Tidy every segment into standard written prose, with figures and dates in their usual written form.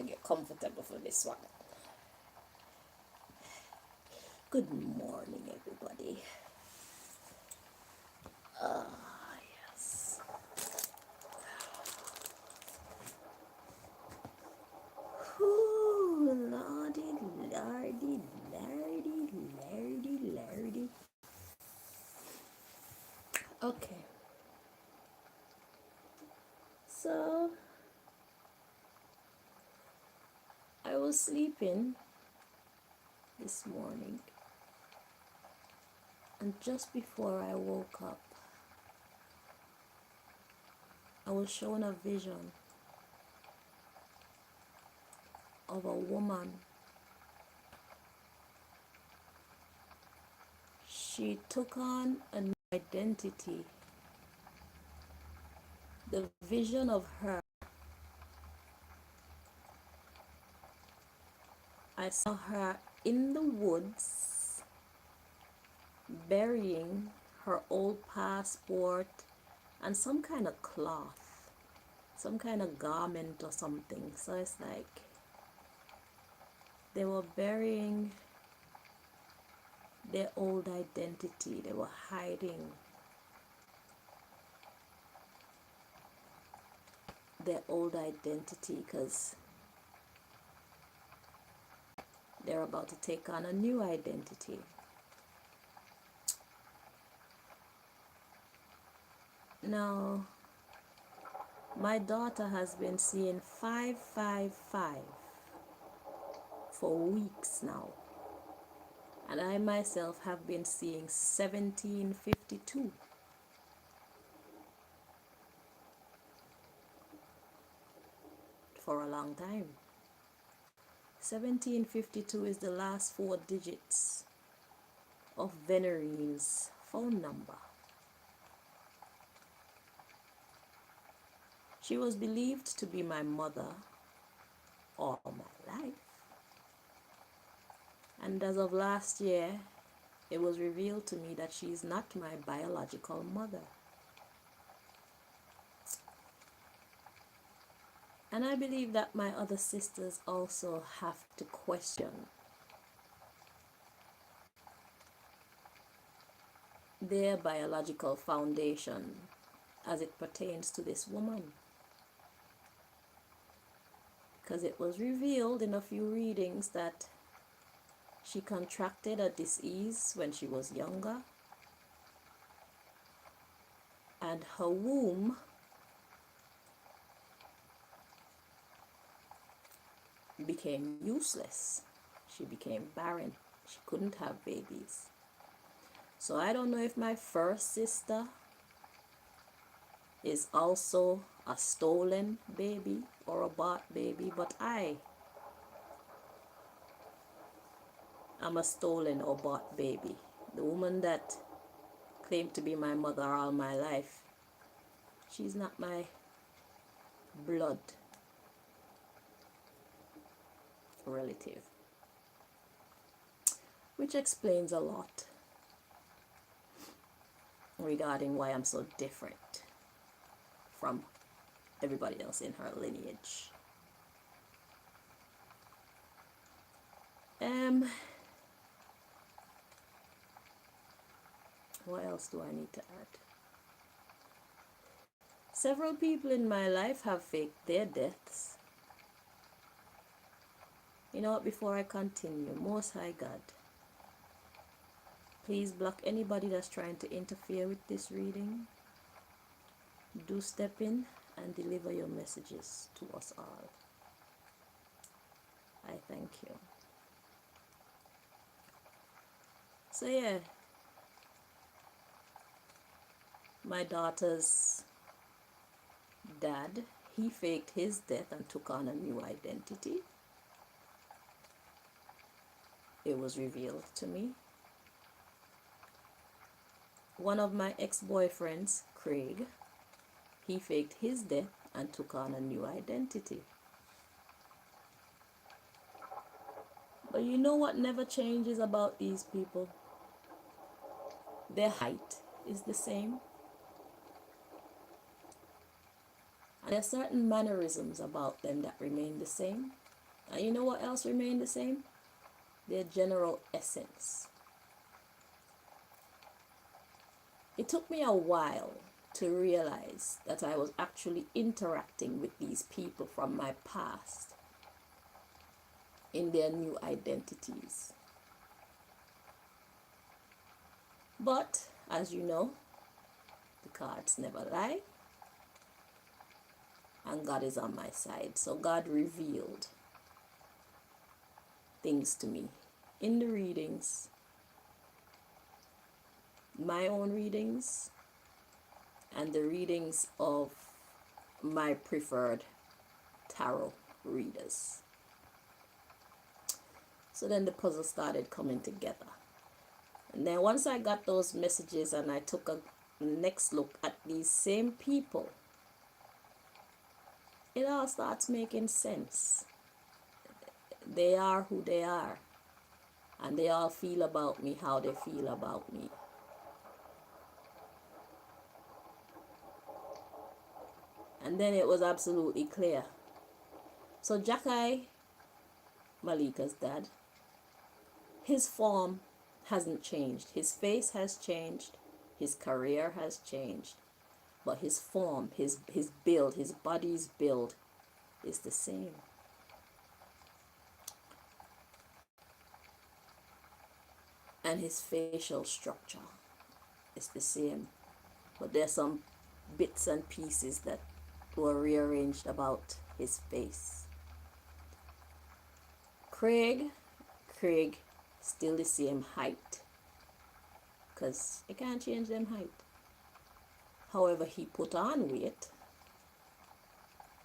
get comfortable for this one. Good morning, everybody. Yes. Ooh, lordy, lordy, lordy, lordy, lordy. Okay. So, I was sleeping this morning, and just before I woke up, I was shown a vision of a woman. She took on a new identity. The vision of her, I saw her in the woods burying her old passport and some kind of cloth, some kind of garment or something. So it's like they were burying their old identity. They were hiding their old identity because they're about to take on a new identity. Now, my daughter has been seeing 555 for weeks now, and I myself have been seeing 1752 for a long time. 1752 is the last 4 digits of Venerene's phone number. She was believed to be my mother all my life. And as of last year, it was revealed to me that she is not my biological mother. And I believe that my other sisters also have to question their biological foundation as it pertains to this woman. Because it was revealed in a few readings that she contracted a disease when she was younger, and her womb became useless. She became barren. She couldn't have babies. So I don't know if my first sister is also a stolen baby or a bought baby, but I am a stolen or bought baby. The woman that claimed to be my mother all my life, she's not my blood relative, which explains a lot regarding why I'm so different from everybody else in her lineage. What else do I need to add? Several people in my life have faked their deaths. You know what, before I continue, Most High God, please block anybody that's trying to interfere with this reading. Do step in and deliver your messages to us all. I thank you. So yeah, my daughter's dad, he faked his death and took on a new identity. It was revealed to me. One of my ex-boyfriends, Craig, he faked his death and took on a new identity. But you know what never changes about these people? Their height is the same. And there are certain mannerisms about them that remain the same. And you know what else remained the same? Their general essence. It took me a while to realize that I was actually interacting with these people from my past in their new identities. But, as you know, the cards never lie, and God is on my side. So God revealed things to me in the readings, my own readings, and the readings of my preferred tarot readers. So then the puzzle started coming together. And then once I got those messages and I took a next look at these same people, it all starts making sense. They are who they are. And they all feel about me how they feel about me. And then it was absolutely clear. So Jakai, Malika's dad, his form hasn't changed. His face has changed. His career has changed. But his form, his build, his body's build is the same. And his facial structure is the same. But there's some bits and pieces that were rearranged about his face. Craig, still the same height. Because you can't change them height. However, he put on weight.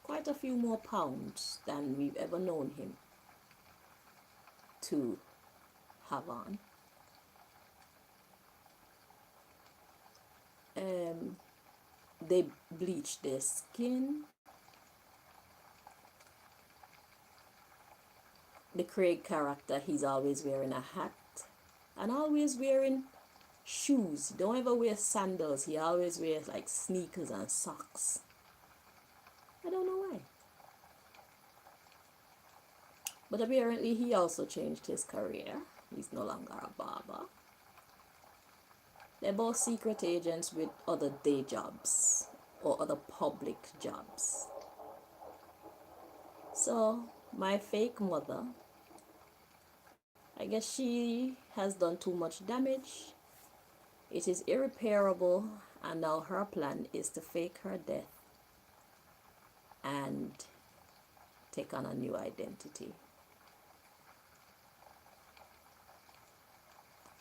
Quite a few more pounds than we've ever known him to have on. They bleached their skin. The Craig character, he's always wearing a hat and always wearing shoes. He don't ever wear sandals. He always wears like sneakers and socks. I don't know why. But apparently he also changed his career. He's no longer a barber. They're both secret agents with other day jobs or other public jobs. So my fake mother, I guess she has done too much damage. It is irreparable, and now her plan is to fake her death and take on a new identity.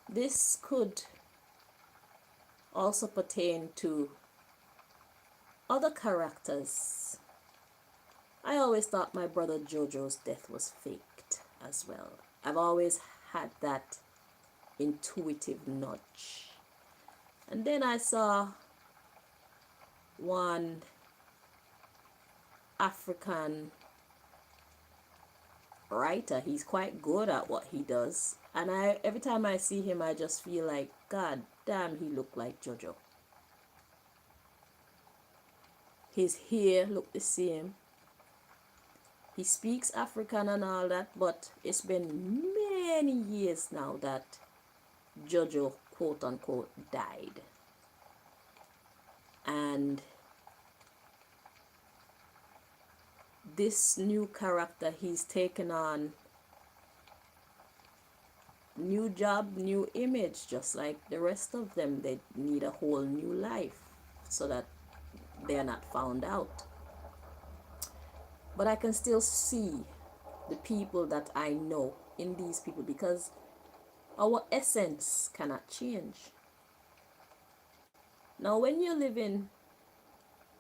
This could also pertain to other characters. I always thought my brother Jojo's death was faked as well. I've always had that intuitive nudge. And then I saw one African writer. He's quite good at what he does. And every time I see him, I just feel like, God damn, he looked like Jojo. His hair looked the same. He speaks African and all that, but it's been many years now that Jojo, quote unquote, died. And this new character, he's taken on new job, new image, just like the rest of them. They need a whole new life so that they're not found out. But I can still see the people that I know in these people because our essence cannot change. Now, when you're living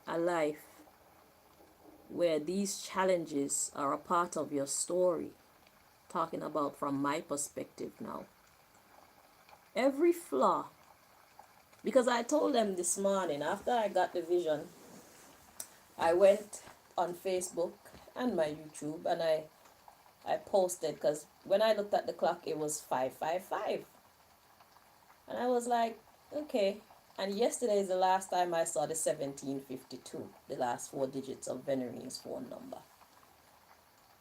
a life where these challenges are a part of your story, talking about from my perspective now, every flaw, because I told them this morning after I got the vision, I went on Facebook and my YouTube and I posted, because when I looked at the clock it was 5:55 and I was like, okay. And yesterday is the last time I saw the 1752, the last 4 digits of Venerene's phone number.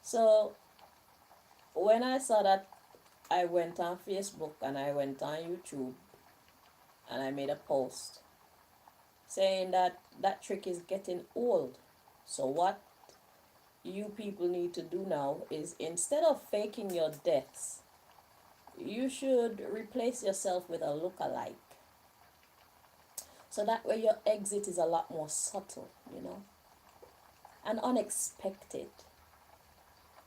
So when I saw that, I went on Facebook and I went on YouTube and I made a post saying that that trick is getting old. So what you people need to do now is, instead of faking your deaths, you should replace yourself with a look-alike. So that way your exit is a lot more subtle, and unexpected,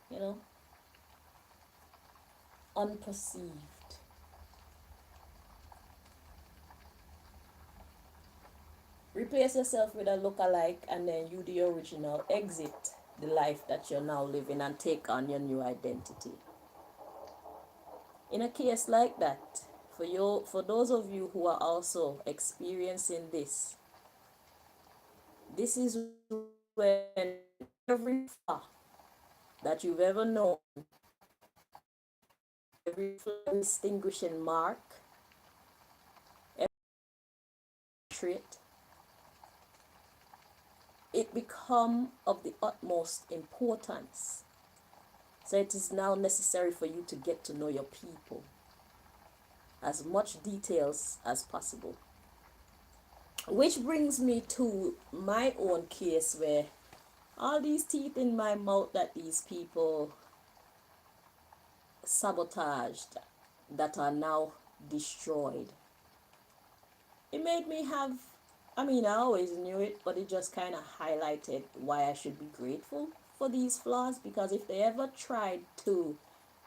you know, unperceived. Replace yourself with a look-alike and then you, the original, exit the life that you're now living and take on your new identity. In a case like that, for those of you who are also experiencing this is when every flaw that you've ever known, every distinguishing mark, every trait, it become of the utmost importance. So it is now necessary for you to get to know your people, as much details as possible. Which brings me to my own case, where all these teeth in my mouth that these people sabotaged, that are now destroyed, it made me have, I mean, I always knew it, but it just kind of highlighted why I should be grateful for these flaws, because if they ever tried to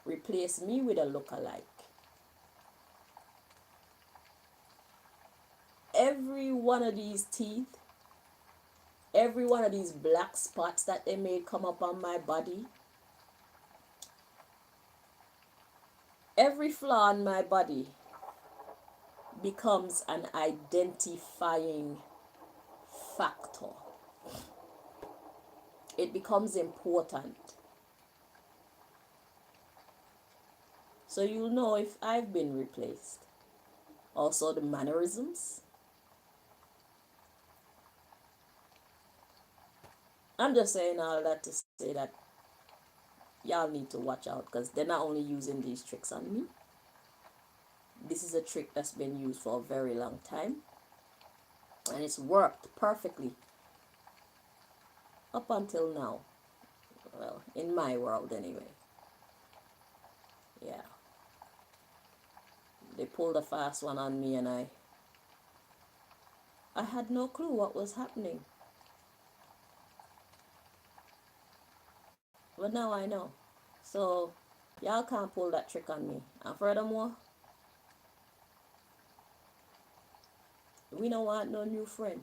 replace me with a look-alike, every one of these teeth, every one of these black spots that they made come up on my body, every flaw in my body becomes an identifying factor. It becomes important. So you'll know if I've been replaced. Also the mannerisms. I'm just saying all that to say that y'all need to watch out, because they're not only using these tricks on me. This is a trick that's been used for a very long time, and it's worked perfectly up until now. Well, in my world anyway. Yeah. They pulled a fast one on me, and I had no clue what was happening. But now I know. So y'all can't pull that trick on me. And furthermore, we don't want no new friend.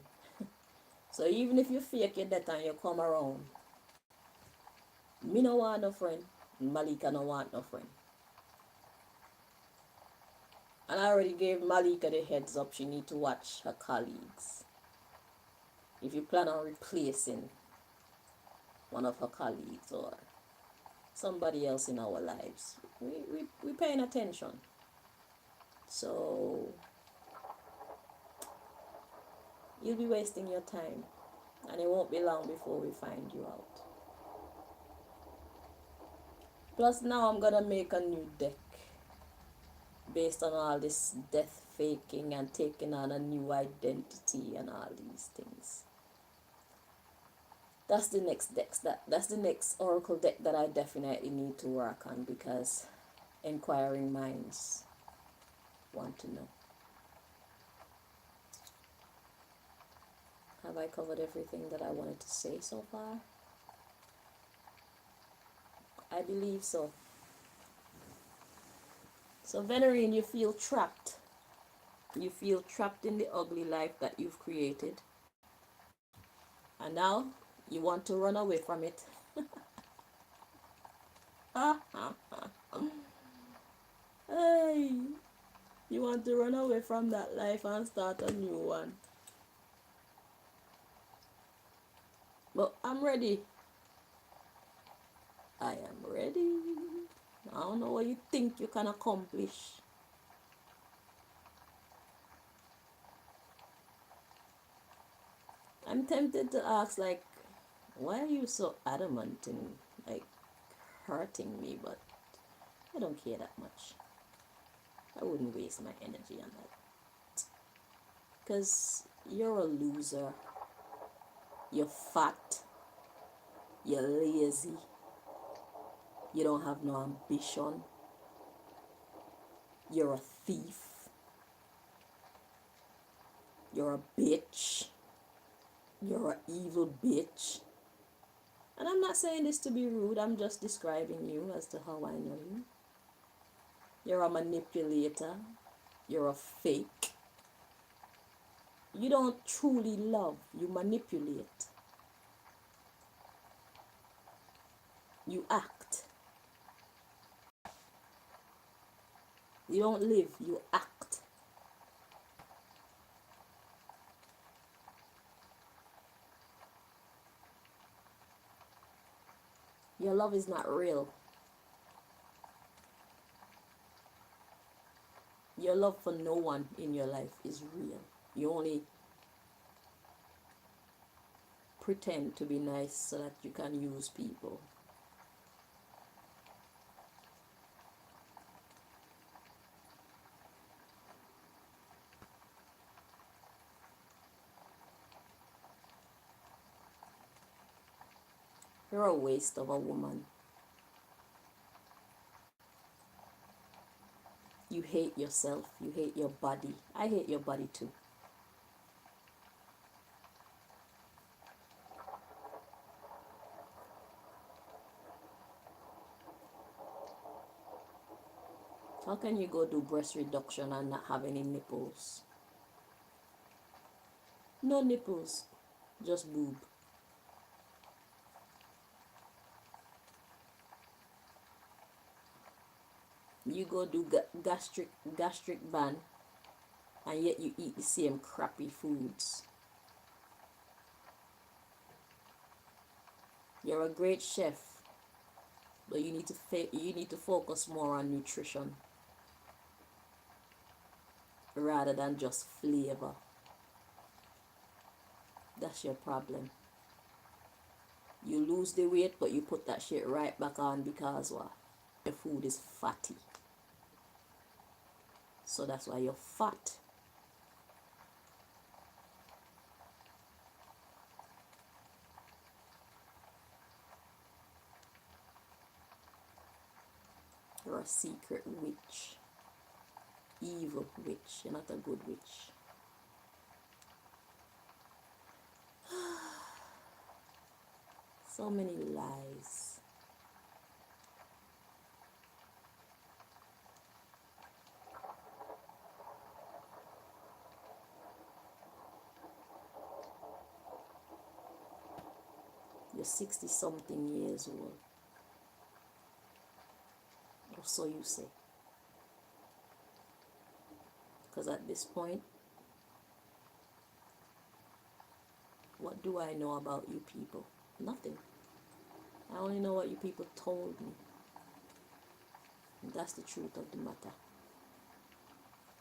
So even if you fake your death and you come around, me no want no friend. Malika no want no friend. And I already gave Malika the heads up, she need to watch her colleagues. If you plan on replacing one of her colleagues or somebody else in our lives, we paying attention. So you'll be wasting your time, and it won't be long before we find you out. Plus now I'm gonna make a new deck based on all this death faking and taking on a new identity and all these things. That's the next deck. That's the next oracle deck that I definitely need to work on, because inquiring minds want to know. Have I covered everything that I wanted to say so far? I believe so. So Venerene, you feel trapped. You feel trapped in the ugly life that you've created. And now you want to run away from it. Hey, you want to run away from that life and start a new one. But I'm ready. I am ready. I don't know what you think you can accomplish. I'm tempted to ask, like, why are you so adamant in, like, hurting me? But I don't care that much. I wouldn't waste my energy on that. Because you're a loser. You're fat. You're lazy. You don't have no ambition. You're a thief. You're a bitch. You're an evil bitch. And I'm not saying this to be rude, I'm just describing you as to how I know you. You're a manipulator. You're a fake. You don't truly love, you manipulate. You act. You don't live, you act. Your love is not real. Your love for no one in your life is real. You only pretend to be nice so that you can use people. You're a waste of a woman. You hate yourself. You hate your body. I hate your body too. How can you go do breast reduction and not have any nipples? No nipples, just boob. You go do gastric ban, and yet you eat the same crappy foods. You're a great chef, but you need to focus more on nutrition rather than just flavor. That's your problem. You lose the weight, but you put that shit right back on because what? Your food is fatty. So that's why you're fat. You're a secret witch. Evil witch. You're not a good witch. So many lies. You're 60 something years old. Or so you say. Because at this point, what do I know about you people? Nothing. I only know what you people told me. And that's the truth of the matter.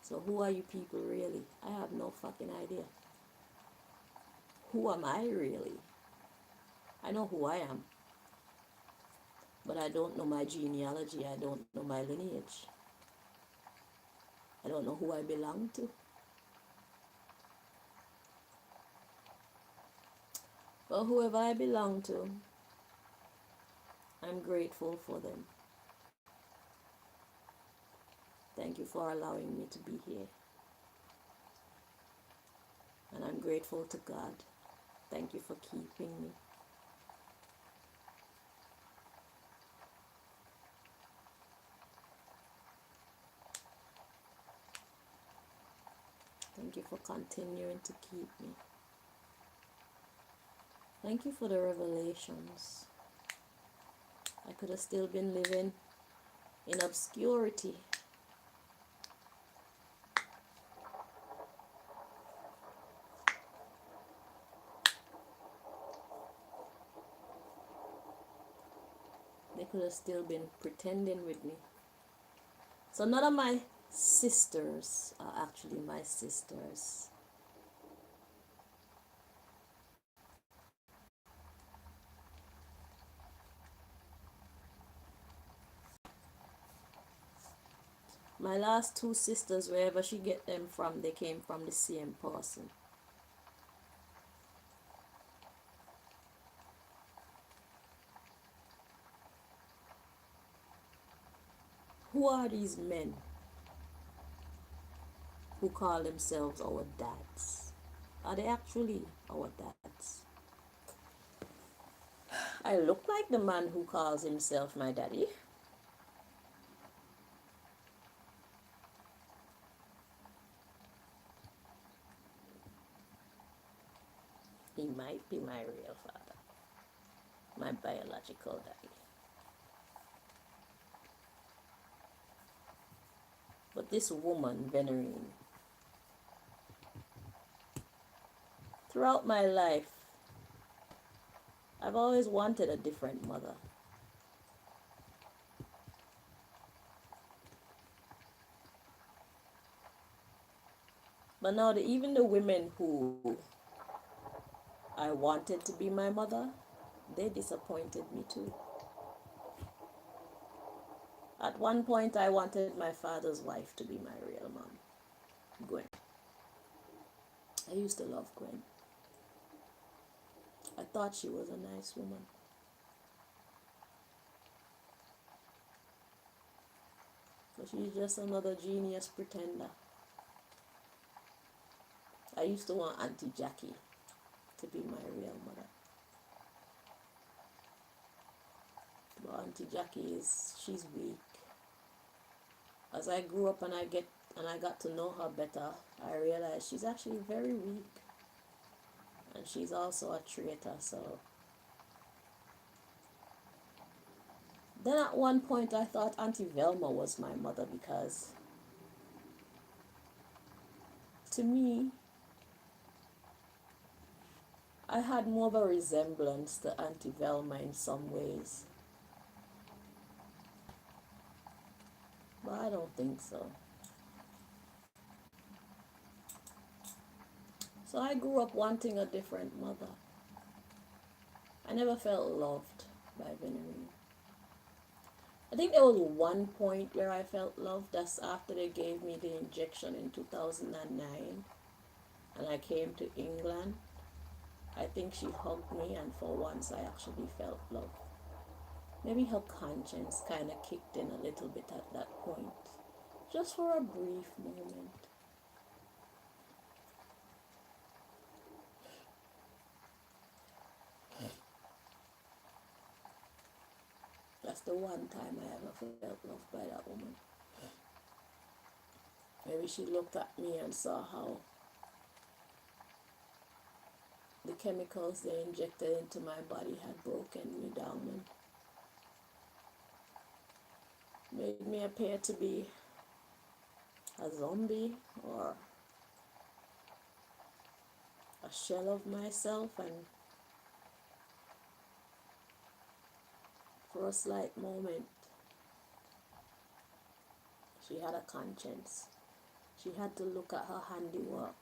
So who are you people really? I have no fucking idea. Who am I really? I know who I am. But I don't know my genealogy. I don't know my lineage. I don't know who I belong to. But whoever I belong to, I'm grateful for them. Thank you for allowing me to be here. And I'm grateful to God. Thank you for keeping me. Thank you for continuing to keep me. Thank you for the revelations. I could have still been living in obscurity. They could have still been pretending with me. So none of my sisters are actually my sisters. My last two sisters, wherever she get them from, they came from the same person. Who are these men who call themselves our dads? Are they actually our dads? I look like the man who calls himself my daddy. He might be my real father, my biological daddy. But this woman, Venerene, throughout my life, I've always wanted a different mother. But now, even the women who I wanted to be my mother, they disappointed me too. At one point, I wanted my father's wife to be my real mom, Gwen. I used to love Gwen. I thought she was a nice woman. But she's just another genius pretender. I used to want Auntie Jackie to be my real mother. But Auntie Jackie she's weak. As I grew up and I got to know her better, I realized she's actually very weak. And she's also a traitor, so. Then at one point I thought Auntie Velma was my mother because to me, I had more of a resemblance to Auntie Velma in some ways. But I don't think so. So I grew up wanting a different mother. I never felt loved by Venerene. I think there was one point where I felt loved. That's after they gave me the injection in 2009 and I came to England. I think she hugged me and for once I actually felt love. Maybe her conscience kind of kicked in a little bit at that point. Just for a brief moment. That's the one time I ever felt loved by that woman. Maybe she looked at me and saw how the chemicals they injected into my body had broken me down and made me appear to be a zombie or a shell of myself, and for a slight moment she had a conscience. She had to look at her handiwork.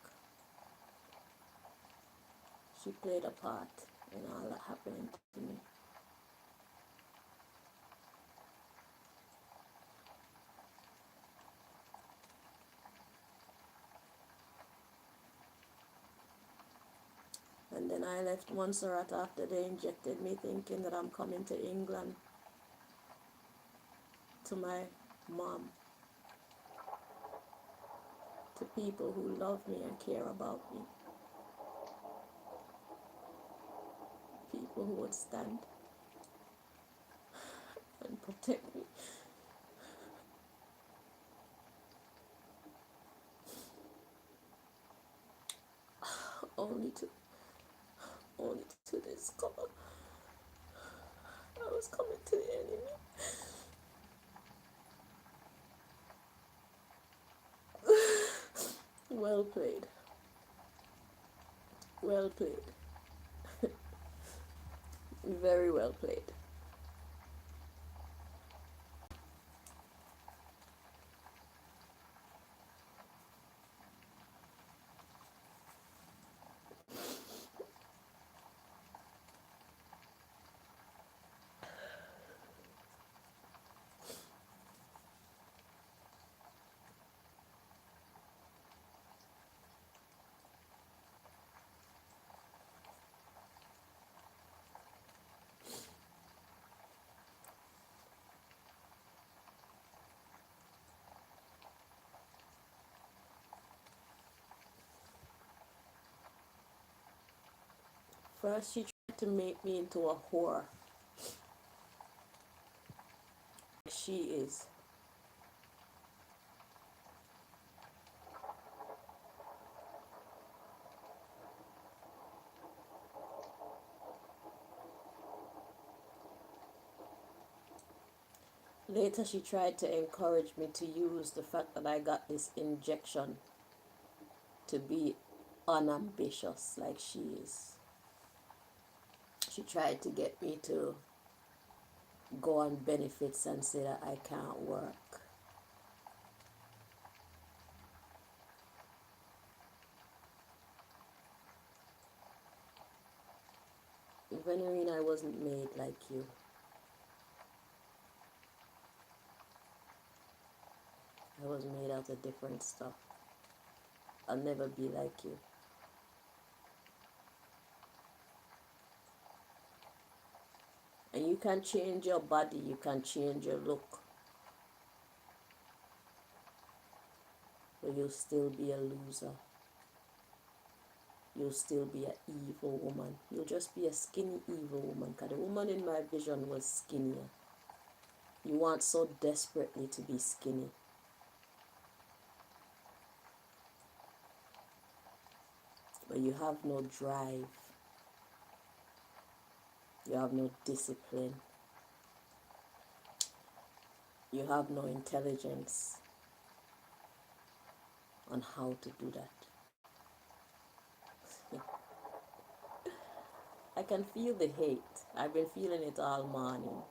She played a part in all that happening to me. And then I left Montserrat after they injected me, thinking that I'm coming to England to my mom, to people who love me and care about me, people who would stand and protect me. Only to discover I was coming to the enemy. Well played. Well played. Very well played. First, she tried to make me into a whore. She is. Later, she tried to encourage me to use the fact that I got this injection to be unambitious like she is. She tried to get me to go on benefits and say that I can't work. Venerene, I wasn't made like you. I was made out of different stuff. I'll never be like you. And you can change your body, you can change your look, but you'll still be a loser. You'll still be an evil woman. You'll just be a skinny evil woman, because the woman in my vision was skinnier. You want so desperately to be skinny. But you have no drive. You have no discipline. You have no intelligence on how to do that. I can feel the hate. I've been feeling it all morning.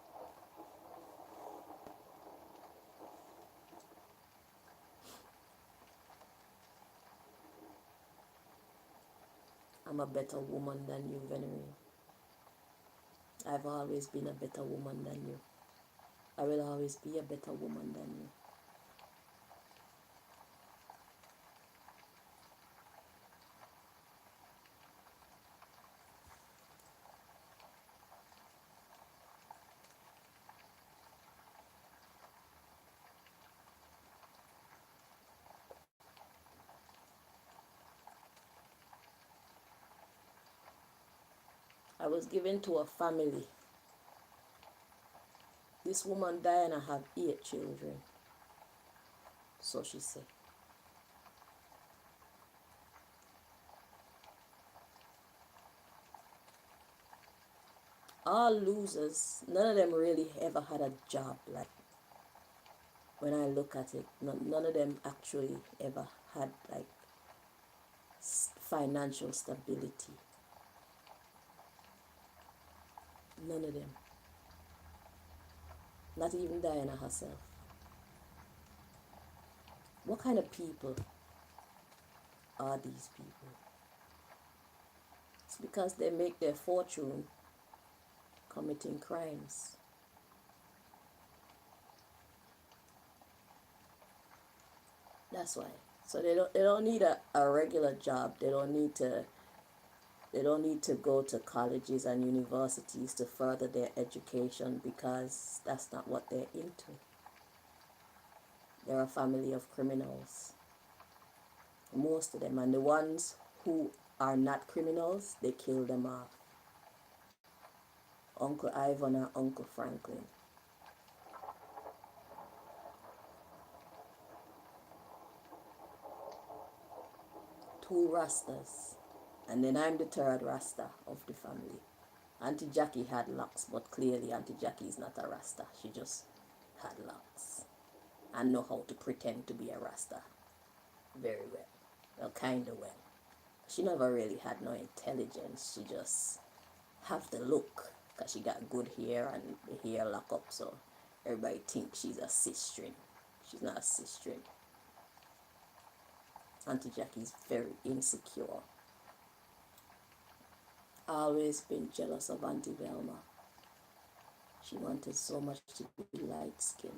I'm a better woman than you, Venerene. I've always been a better woman than you. I will always be a better woman than you. I was given to a family. This woman, Diana, have 8 children. So she said. All losers, none of them really ever had a job. Like, when I look at it, none of them actually ever had like financial stability. None of them. Not even Diana herself. What kind of people are these people? It's because they make their fortune committing crimes. That's why. So they don't need a regular job. They don't need to go to colleges and universities to further their education, because that's not what they're into. They're a family of criminals. Most of them. And the ones who are not criminals, they kill them off. Uncle Ivan and Uncle Franklin. Two Rastas. And then I'm the third Rasta of the family. Auntie Jackie had locks, but clearly Auntie Jackie is not a Rasta. She just had locks. And know how to pretend to be a Rasta. Very well. Well, kind of well. She never really had no intelligence. She just have the look, because she got good hair and the hair lock up, so everybody thinks she's a cis-string. She's not a cis-string. Auntie Jackie's very insecure. Always been jealous of Auntie Velma. She wanted so much to be light-skinned.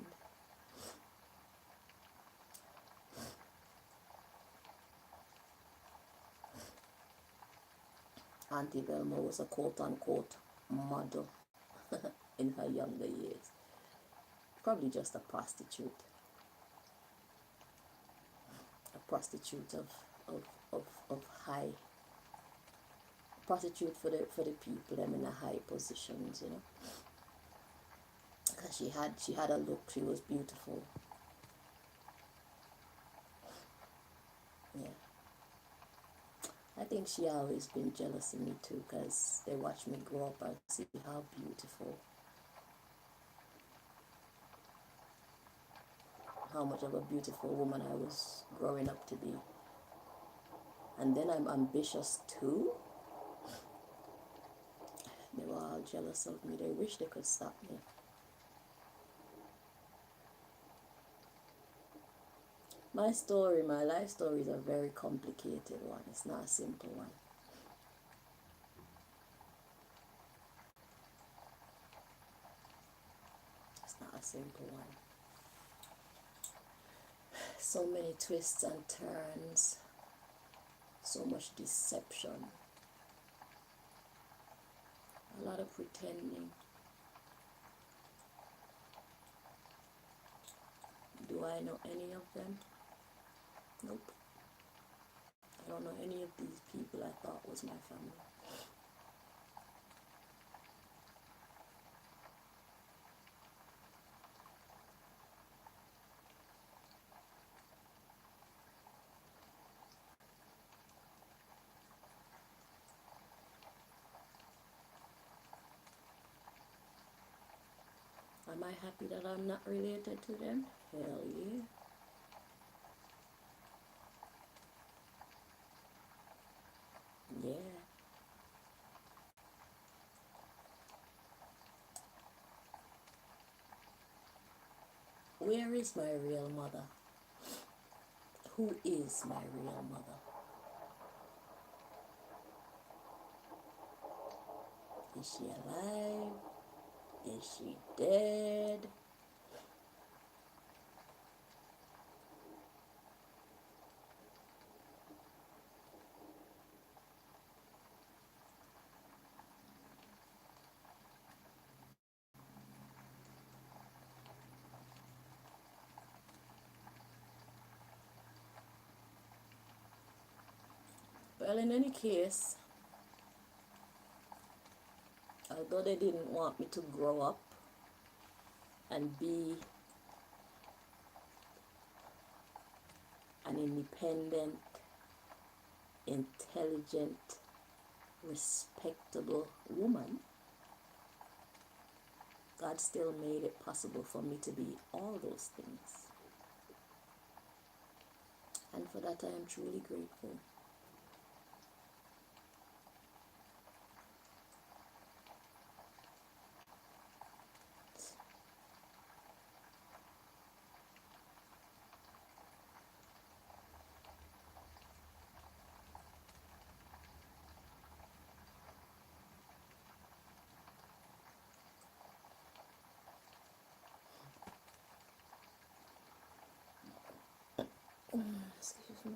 Auntie Velma was a quote-unquote model in her younger years. Probably just a prostitute. A prostitute of high, prostitute for the people them in the high positions, you know. Because she had a look, she was beautiful. Yeah. I think she always been jealous of me too, because they watch me grow up and see how beautiful, how much of a beautiful woman I was growing up to be. And then I'm ambitious too. They were all jealous of me. They wish they could stop me. My story, my life story is a very complicated one. It's not a simple one. It's not a simple one. So many twists and turns, so much deception, a lot of pretending. Do I know any of them? Nope. I don't know any of these people I thought was my family. Am I happy that I'm not related to them? Hell yeah. Yeah. Where is my real mother? Who is my real mother? Is she alive? Is she dead? Well, in any case, although they didn't want me to grow up and be an independent, intelligent, respectable woman, God still made it possible for me to be all those things. And for that I am truly grateful. Excuse me.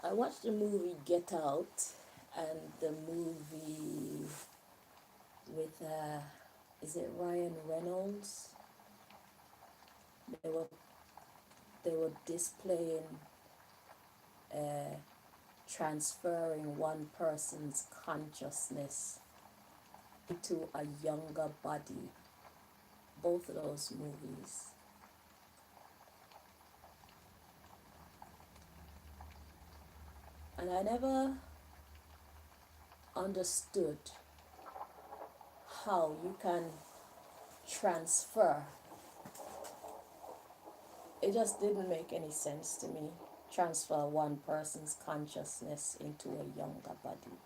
I watched the movie Get Out and the movie with is it Ryan Reynolds? They were displaying transferring one person's consciousness into a younger body. Both of those movies. And I never understood how you can transfer. It just didn't make any sense to me. transfer one person's consciousness into a younger body.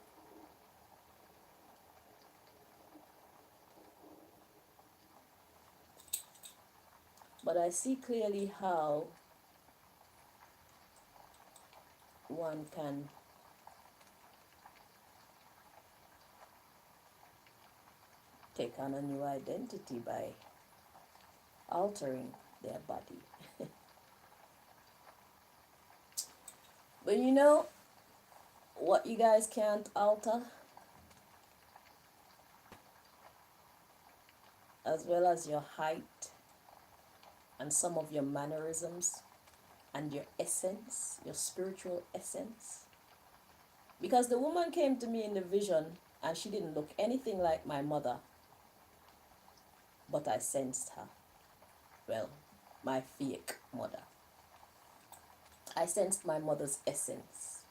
But I see clearly how one can take on a new identity by altering their body. But you know what you guys can't alter? As well as your height and some of your mannerisms and your essence, your spiritual essence. Because the woman came to me in the vision and she didn't look anything like my mother, but I sensed her. Well, my fake mother. I sensed my mother's essence.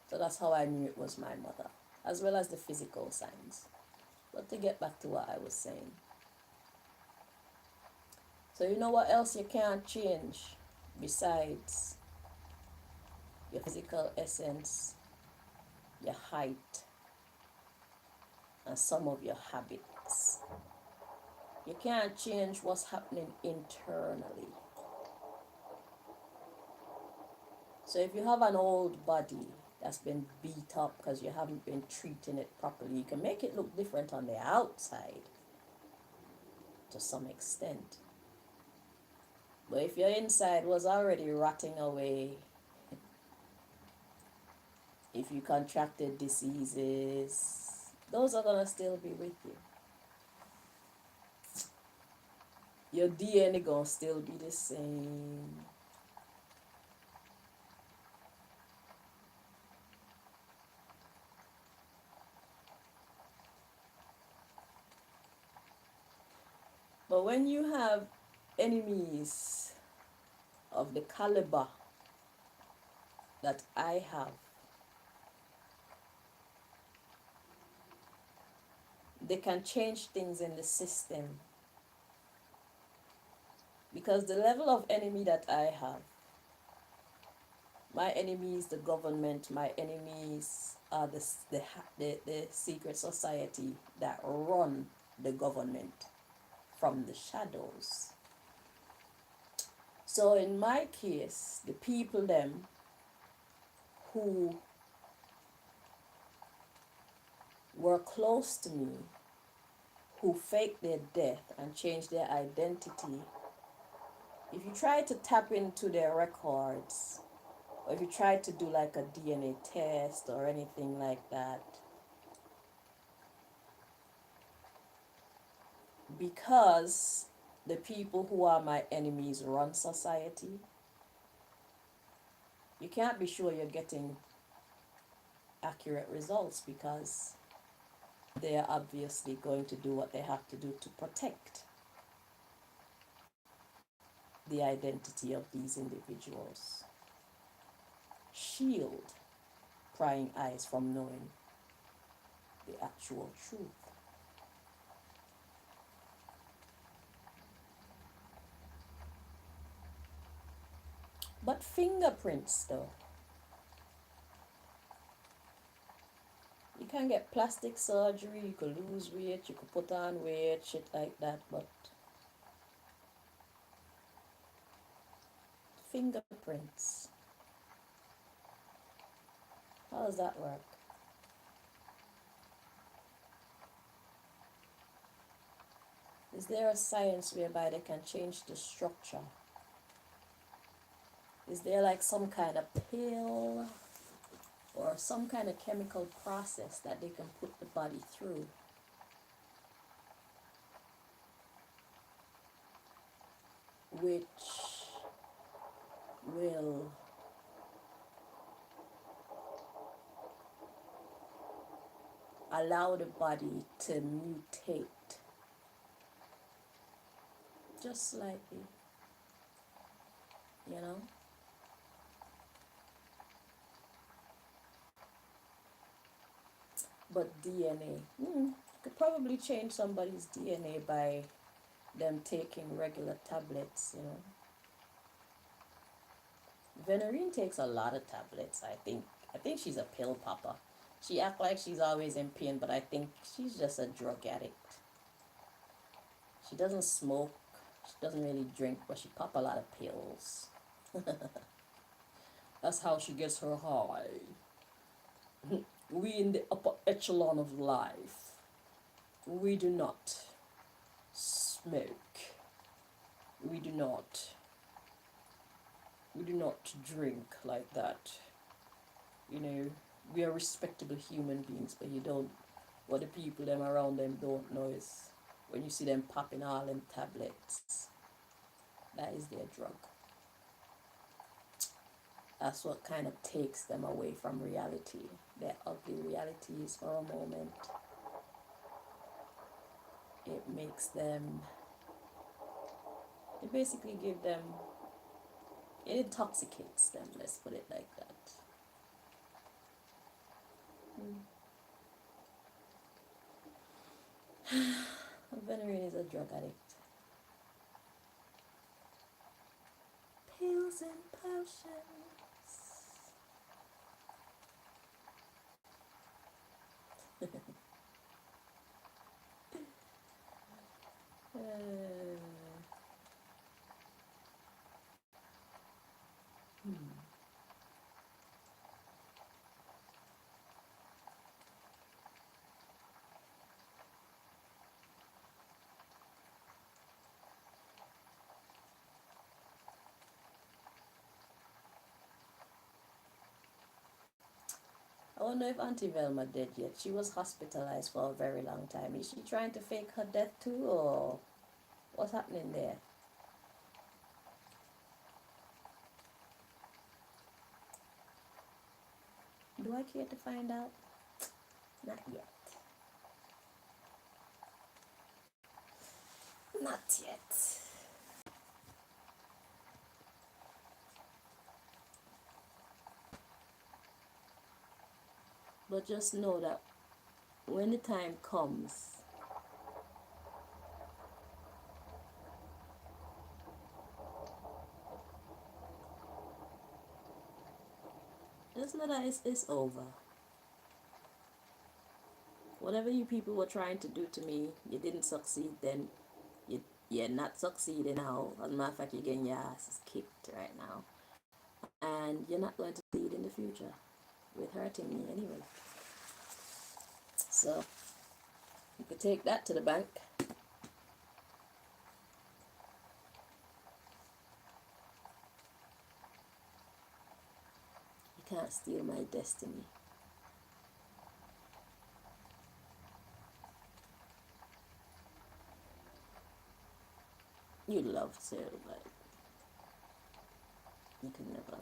So that's how I knew it was my mother, as well as the physical signs. But to get back to what I was saying. So you know what else you can't change besides your physical essence, your height, and some of your habits. You can't change what's happening internally. So if you have an old body that's been beat up because you haven't been treating it properly, you can make it look different on the outside to some extent. But if your inside was already rotting away, if you contracted diseases, those are going to still be with you. Your DNA going to still be the same. But when you have enemies of the caliber that I have, they can change things in the system. Because the level of enemy that I have, my enemy is the government, my enemies are the secret society that run the government from the shadows. So in my case, the people them who were close to me, who faked their death and changed their identity, if you try to tap into their records, or if you try to do like a DNA test or anything like that, because the people who are my enemies run society, you can't be sure you're getting accurate results because they are obviously going to do what they have to do to protect the identity of these individuals. Shield prying eyes from knowing the actual truth. But fingerprints, though, you can get plastic surgery, you could lose weight, you could put on weight, shit like that, but fingerprints, how does that work? Is there a science whereby they can change the structure? Is there like some kind of pill or some kind of chemical process that they can put the body through which will allow the body to mutate just slightly, you know? But DNA, could probably change somebody's DNA by them taking regular tablets, you know? Venerene takes a lot of tablets. I think she's a pill popper. She acts like she's always in pain, but I think she's just a drug addict. She doesn't smoke. She doesn't really drink, but she pop a lot of pills. That's how she gets her high. We in the upper echelon of life, we do not smoke. We do not. We do not drink like that. You know, we are respectable human beings, but you don't. What the people them around them don't know is when you see them popping all them tablets, that is their drug. That's what kind of takes them away from reality, their ugly realities for a moment. It makes them, it basically give them, it intoxicates them, let's put it like that. Venerine is a drug addict. Pills and potions. I wonder if Auntie Velma dead yet. She was hospitalized for a very long time. Is she trying to fake her death too, or what's happening there? Do I care to find out? Not yet. Not yet. But just know that when the time comes, just know that it's over. Whatever you people were trying to do to me, you didn't succeed then. You're not succeeding now. As a matter of fact, you're getting your asses kicked right now. And you're not going to succeed in the future with hurting me anyway. So, you could take that to the bank. You can't steal my destiny. You'd love to, but you can never.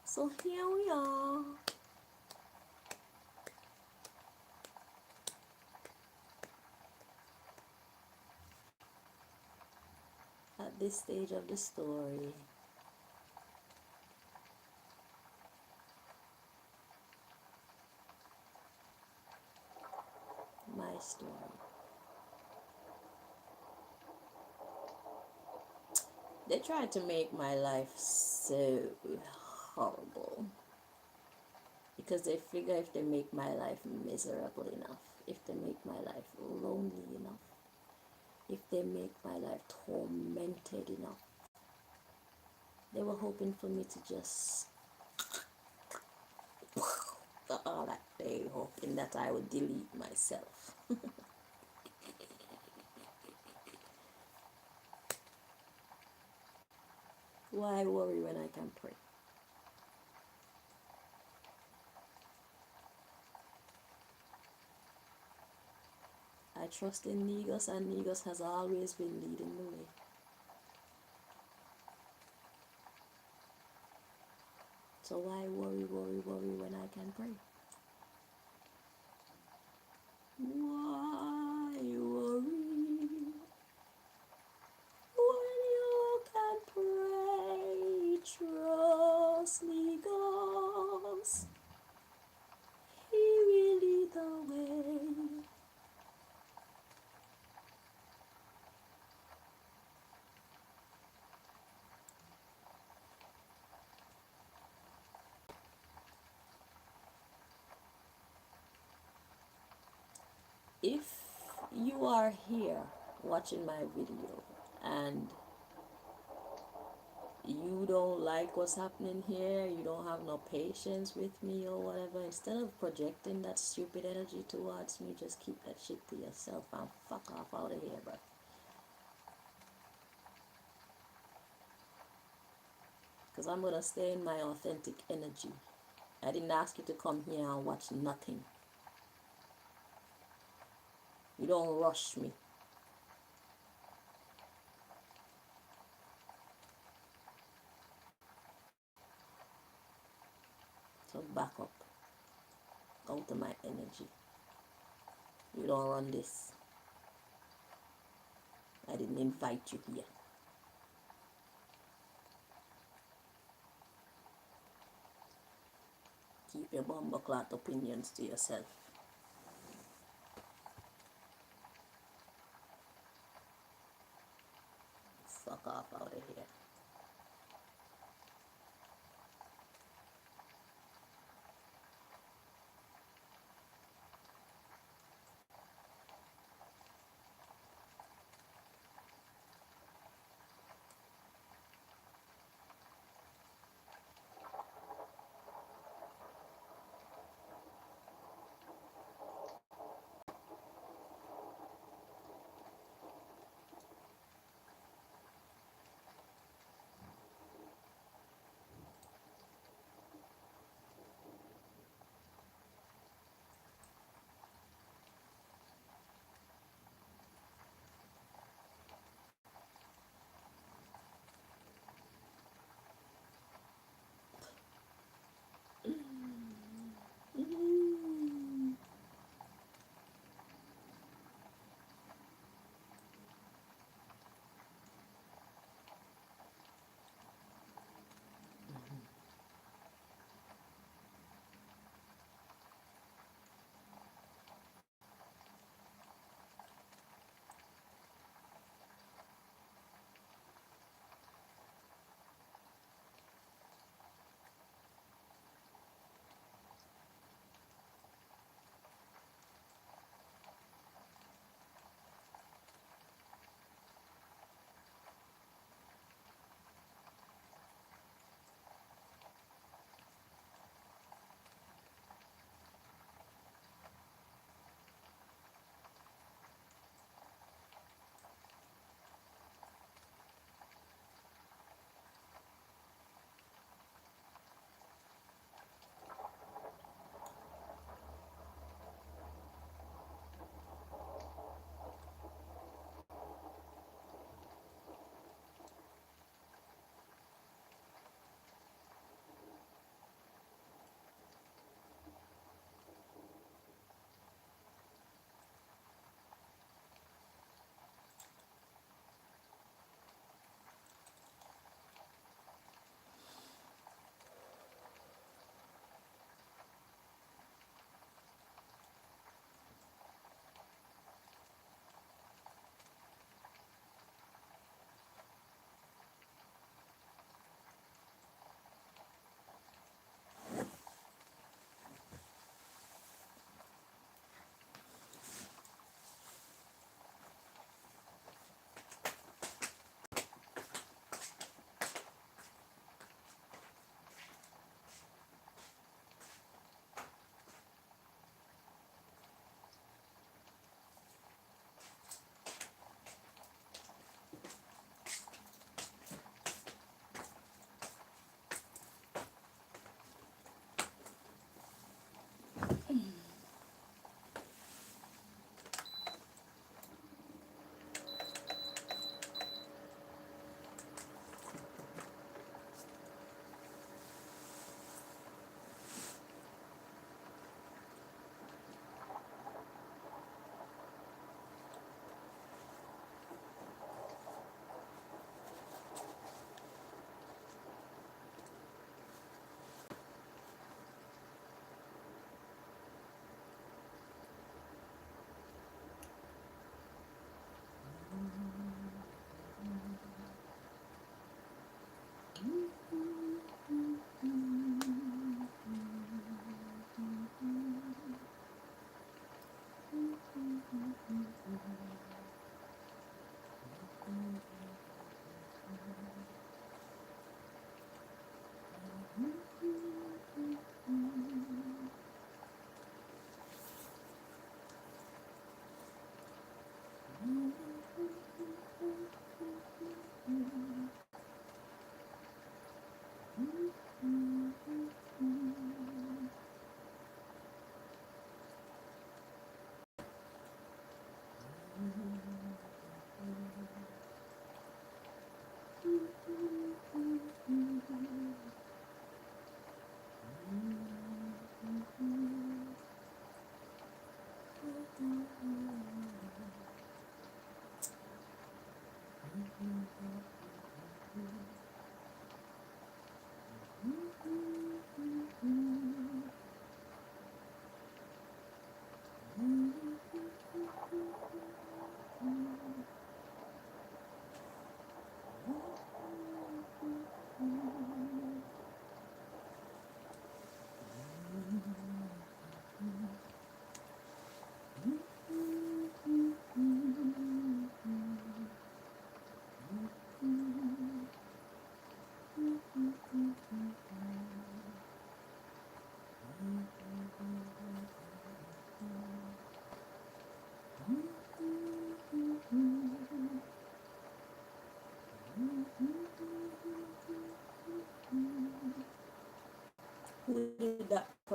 So here we are. At this stage of the story. My story. They tried to make my life so horrible because they figure if they make my life miserable enough, if they make my life lonely enough, if they make my life tormented enough, they were hoping for me to just all that day, hoping that I would delete myself. Why worry when I can pray? I trust in Negus, and Negus has always been leading the way. So why worry when I can pray? Why worry if you are here watching my video and you don't like what's happening here, you don't have no patience with me or whatever, instead of projecting that stupid energy towards me, just keep that shit to yourself and fuck off out of here, bro. Because I'm gonna stay in my authentic energy. I didn't ask you to come here and watch nothing. You don't rush me. So back up out of my energy. You don't run this. I didn't invite you here. Keep your bumbleclot opinions to yourself. Fuck off out of here.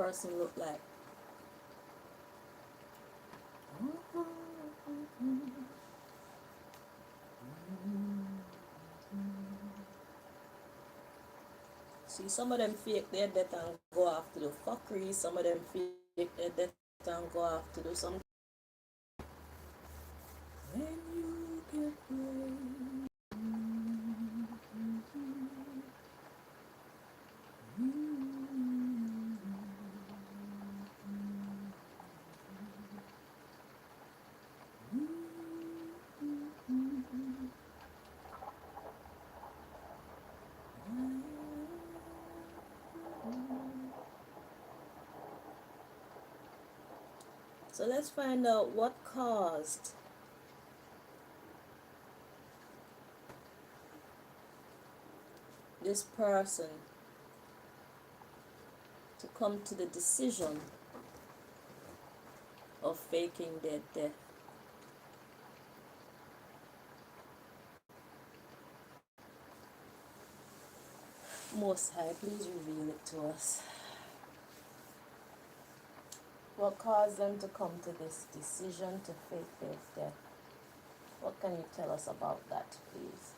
person look like? See, some of them fake their death and go off to the fuckery. Some of them fake their death and go off to do some. When you get brave. So let's find out what caused this person to come to the decision of faking their death. Most High, please reveal it to us. What caused them to come to this decision to fake their death? What can you tell us about that, please?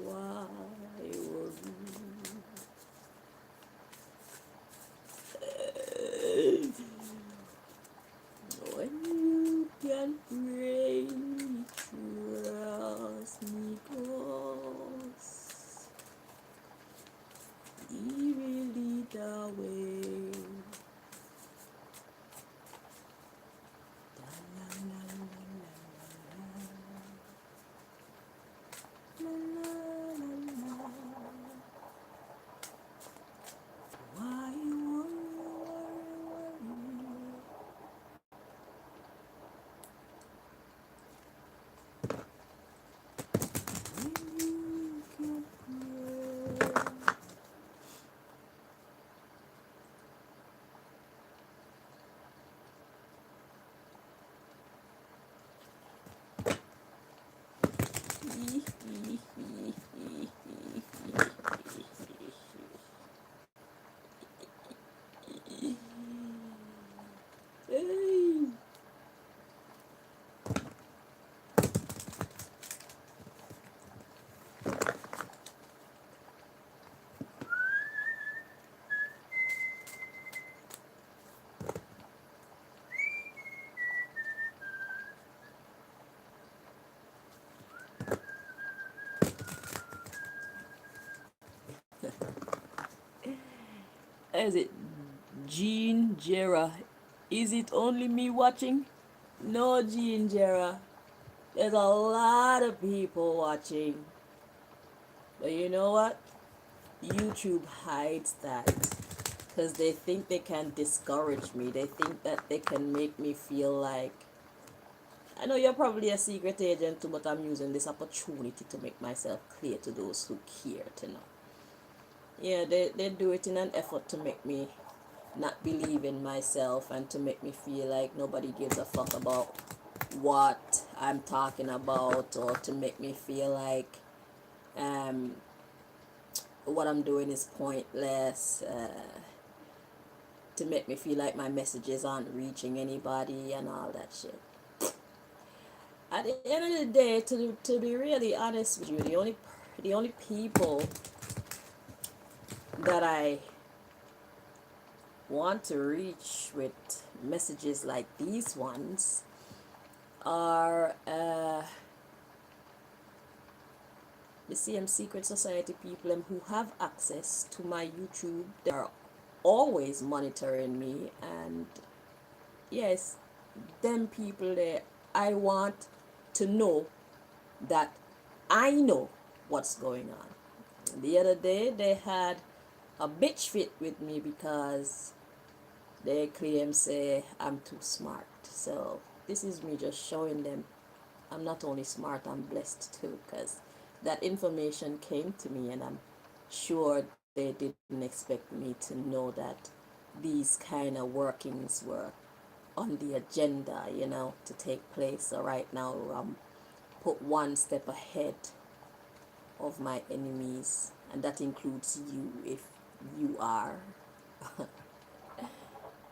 Why were you? When you can pray, trust me, cause He will lead the way. Why Is it Jean Jera? Is it only me watching? No, Jean Jera. There's a lot of people watching. But you know what? YouTube hides that. Because they think they can discourage me. They think that they can make me feel like, I know you're probably a secret agent too, but I'm using this opportunity to make myself clear to those who care to know. Yeah, they do it in an effort to make me not believe in myself and to make me feel like nobody gives a fuck about what I'm talking about, or to make me feel like what I'm doing is pointless, to make me feel like my messages aren't reaching anybody and all that shit. At the end of the day, to be really honest with you, the only people that I want to reach with messages like these ones are the same secret society people who have access to my YouTube. They are always monitoring me, and yes, them people there, I want to know that I know what's going on. The other day they had a bitch fit with me because they claim say I'm too smart. So this is me just showing them I'm not only smart, I'm blessed too, because that information came to me and I'm sure they didn't expect me to know that these kind of workings were on the agenda, to take place. So right now, put one step ahead of my enemies, and that includes you if you are.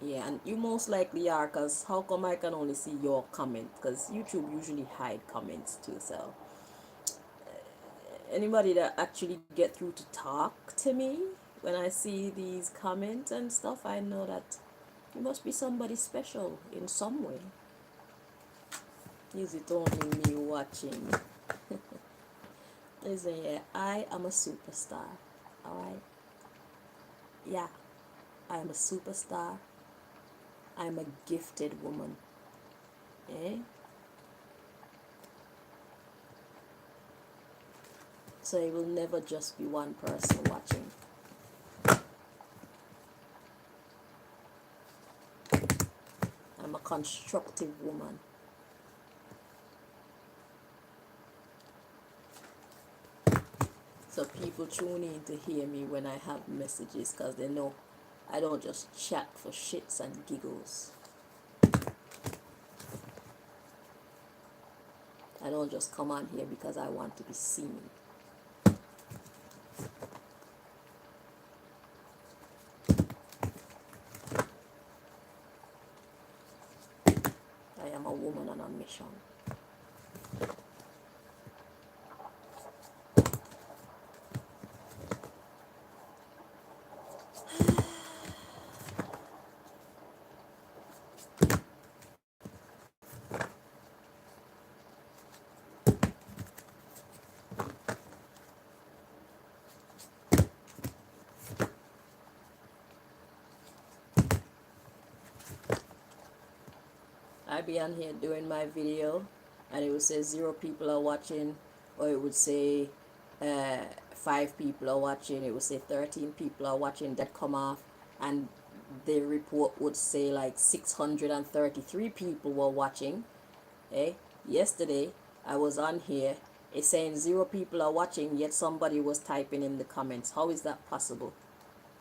Yeah, and you most likely are, because how come I can only see your comment? Because YouTube usually hide comments too. So anybody that actually get through to talk to me when I see these comments and stuff, I know that you must be somebody special in some way. Is it only me watching? Listen, yeah, I am a superstar. Alright? Yeah, I am a superstar. I'm a gifted woman. Eh? So it will never just be one person watching. I'm a constructive woman. So people tune in to hear me when I have messages, because they know I don't just chat for shits and giggles. I don't just come on here because I want to be seen. I am a woman on a mission. I'd be on here doing my video, and it would say 0 people are watching, or it would say 5 people are watching, it would say 13 people are watching. That come off, and the report would say like 633 people were watching. Yesterday I was on here, it's saying 0 people are watching, yet somebody was typing in the comments. How is that possible?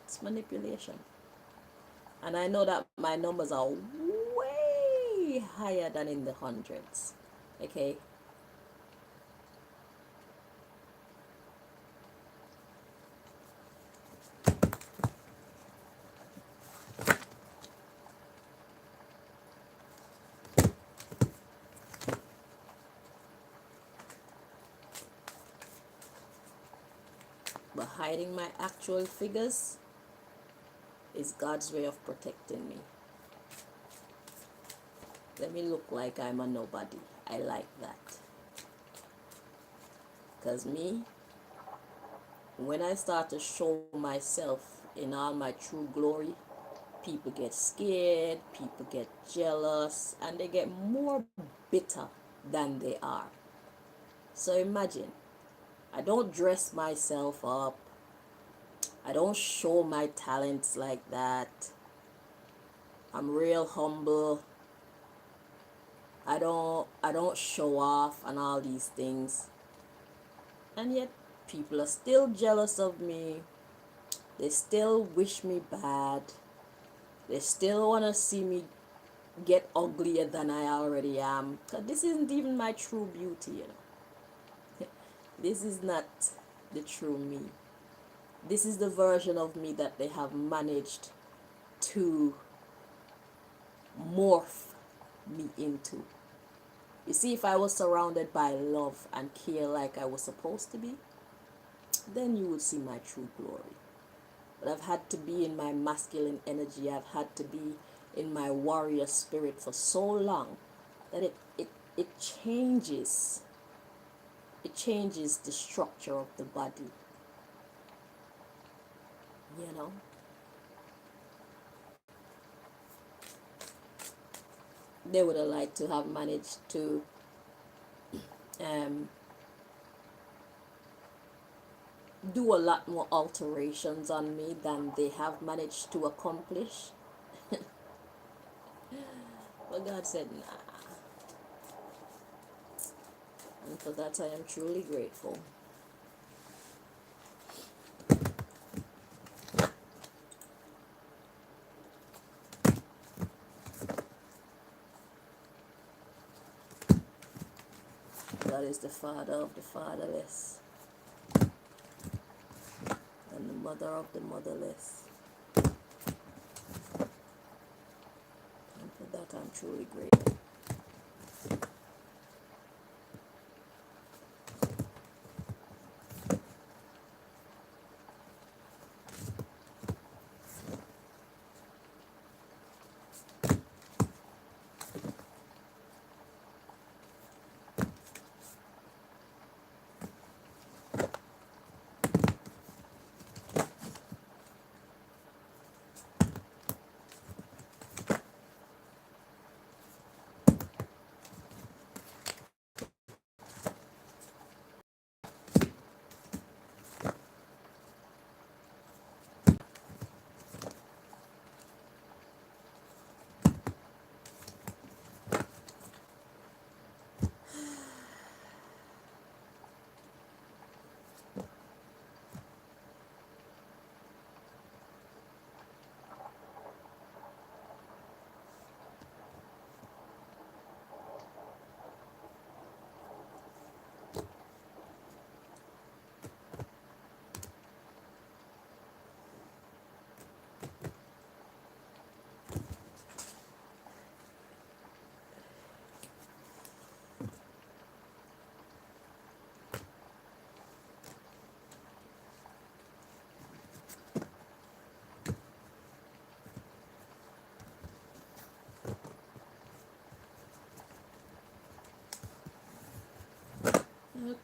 It's manipulation. And I know that my numbers are way higher than in the hundreds. Okay? But hiding my actual figures is God's way of protecting me. Let me look like I'm a nobody. I like that. Because me, when I start to show myself in all my true glory, people get scared, people get jealous, and they get more bitter than they are. So imagine, I don't dress myself up. I don't show my talents like that. I'm real humble. I don't show off and all these things. And yet people are still jealous of me. They still wish me bad. They still want to see me get uglier than I already am. 'Cause this isn't even my true beauty. This is not the true me. This is the version of me that they have managed to morph me into. You see, if I was surrounded by love and care like I was supposed to be, then you would see my true glory. But I've had to be in my masculine energy. I've had to be in my warrior spirit for so long that it changes. It changes the structure of the body. You know? They would have liked to have managed to do a lot more alterations on me than they have managed to accomplish. But God said, nah. And for that I am truly grateful. God is the father of the fatherless and the mother of the motherless. And for that I'm truly grateful.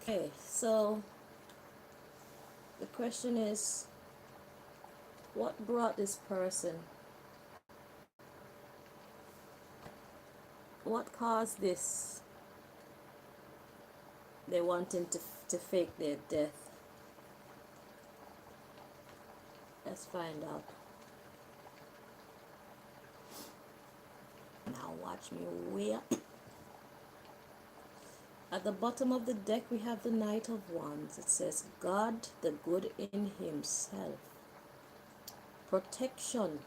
Okay, so the question is, what brought this person? What caused this? They wanting to fake their death. Let's find out. Now watch me way up. At the bottom of the deck we have the Knight of Wands. It says, God the good in himself. Protection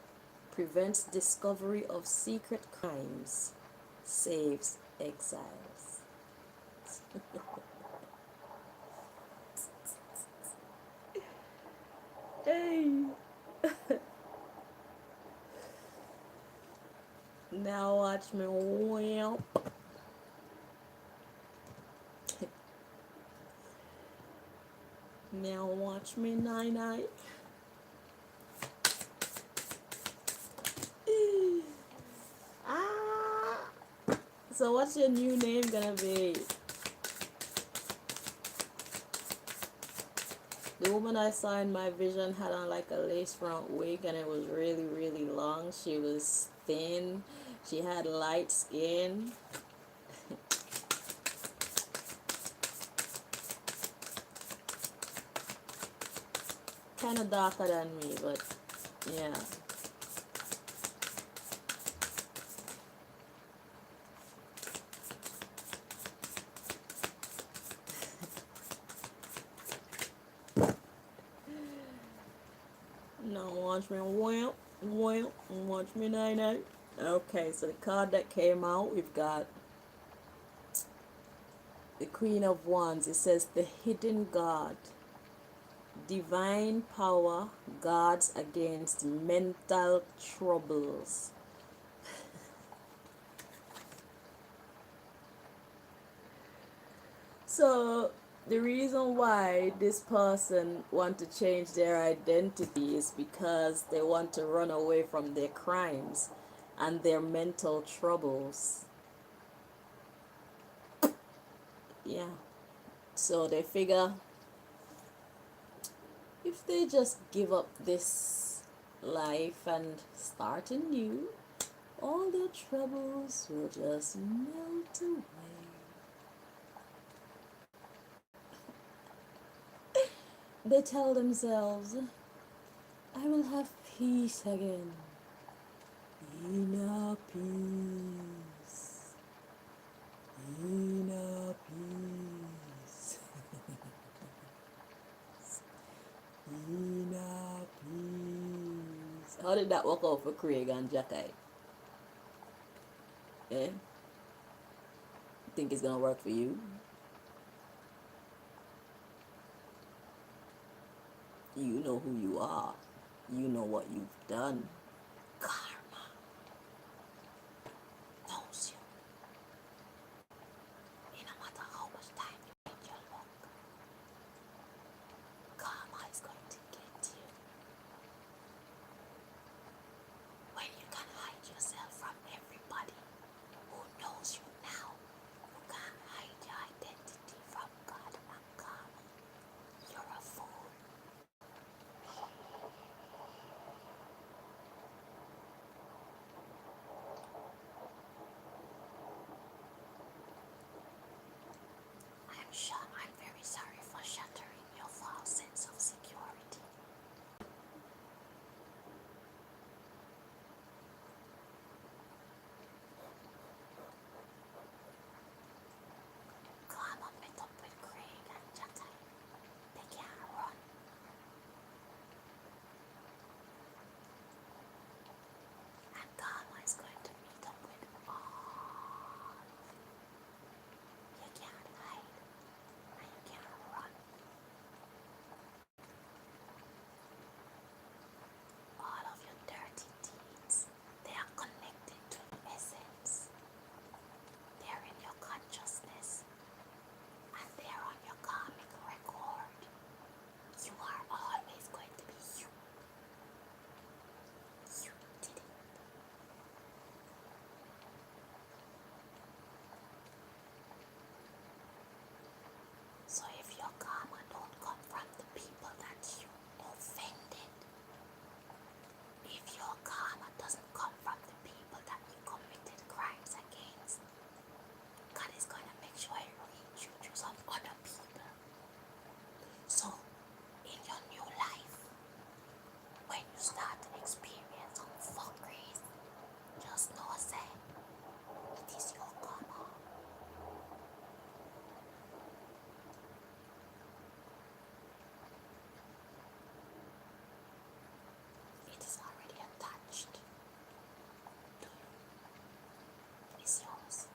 prevents discovery of secret crimes, saves exiles. Hey! Now watch me wham. Now watch me night. Ah! So what's your new name gonna be? The woman I saw in my vision had on like a lace front wig and it was really, really long. She was thin. She had light skin. Kind of darker than me, but yeah. Now watch me wham, watch me night. Okay, so the card that came out, we've got the Queen of Wands. It says the hidden God. Divine power guards against mental troubles. So the reason why this person want to change their identity is because they want to run away from their crimes and their mental troubles. Yeah. So they figure if they just give up this life and start anew, all their troubles will just melt away. They tell themselves, I will have peace again. Inner peace. Inner peace. Inner peace. How did that work out for Craig and Jackie? Eh? Think it's gonna work for you? You know who you are. You know what you've done. Karma knows you. No matter how much time you make your look, karma is going to get you. When you can hide yourself from everybody who knows you now, you can't hide your identity from God and karma. You're a fool. I'm very sorry for shattering your false sense of security. Karma met up with Craig and Jatai. They can't run. And karma is going to meet up with all. You can't hide and you can't run. All of your dirty deeds, they are connected to the essence. They are in your consciousness and they are on your karmic record. You are always going to be you. You did it. So if your karma don't come from the people that you offended, if your karma doesn't come from the people that you committed crimes against, God is going to make sure it reaches you through some other people. So in your new life, when you start to experience some fuckeries, just know say it is your karma. It is already attached to you. It's yours.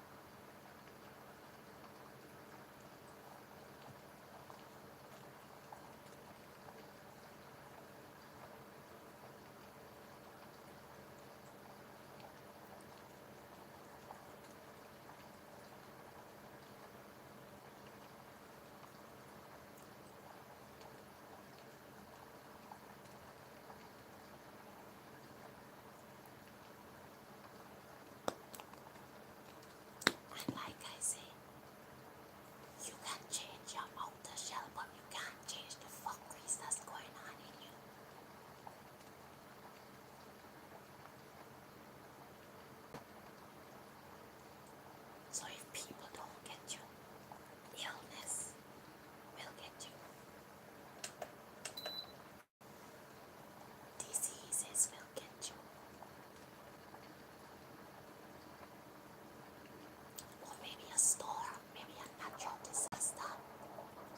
And like I say, you can change your outer shell, but you can't change the fuckeries that's going on in you. So if people don't get you, illness will get you. Diseases will get you. Or maybe a storm, maybe a natural disaster.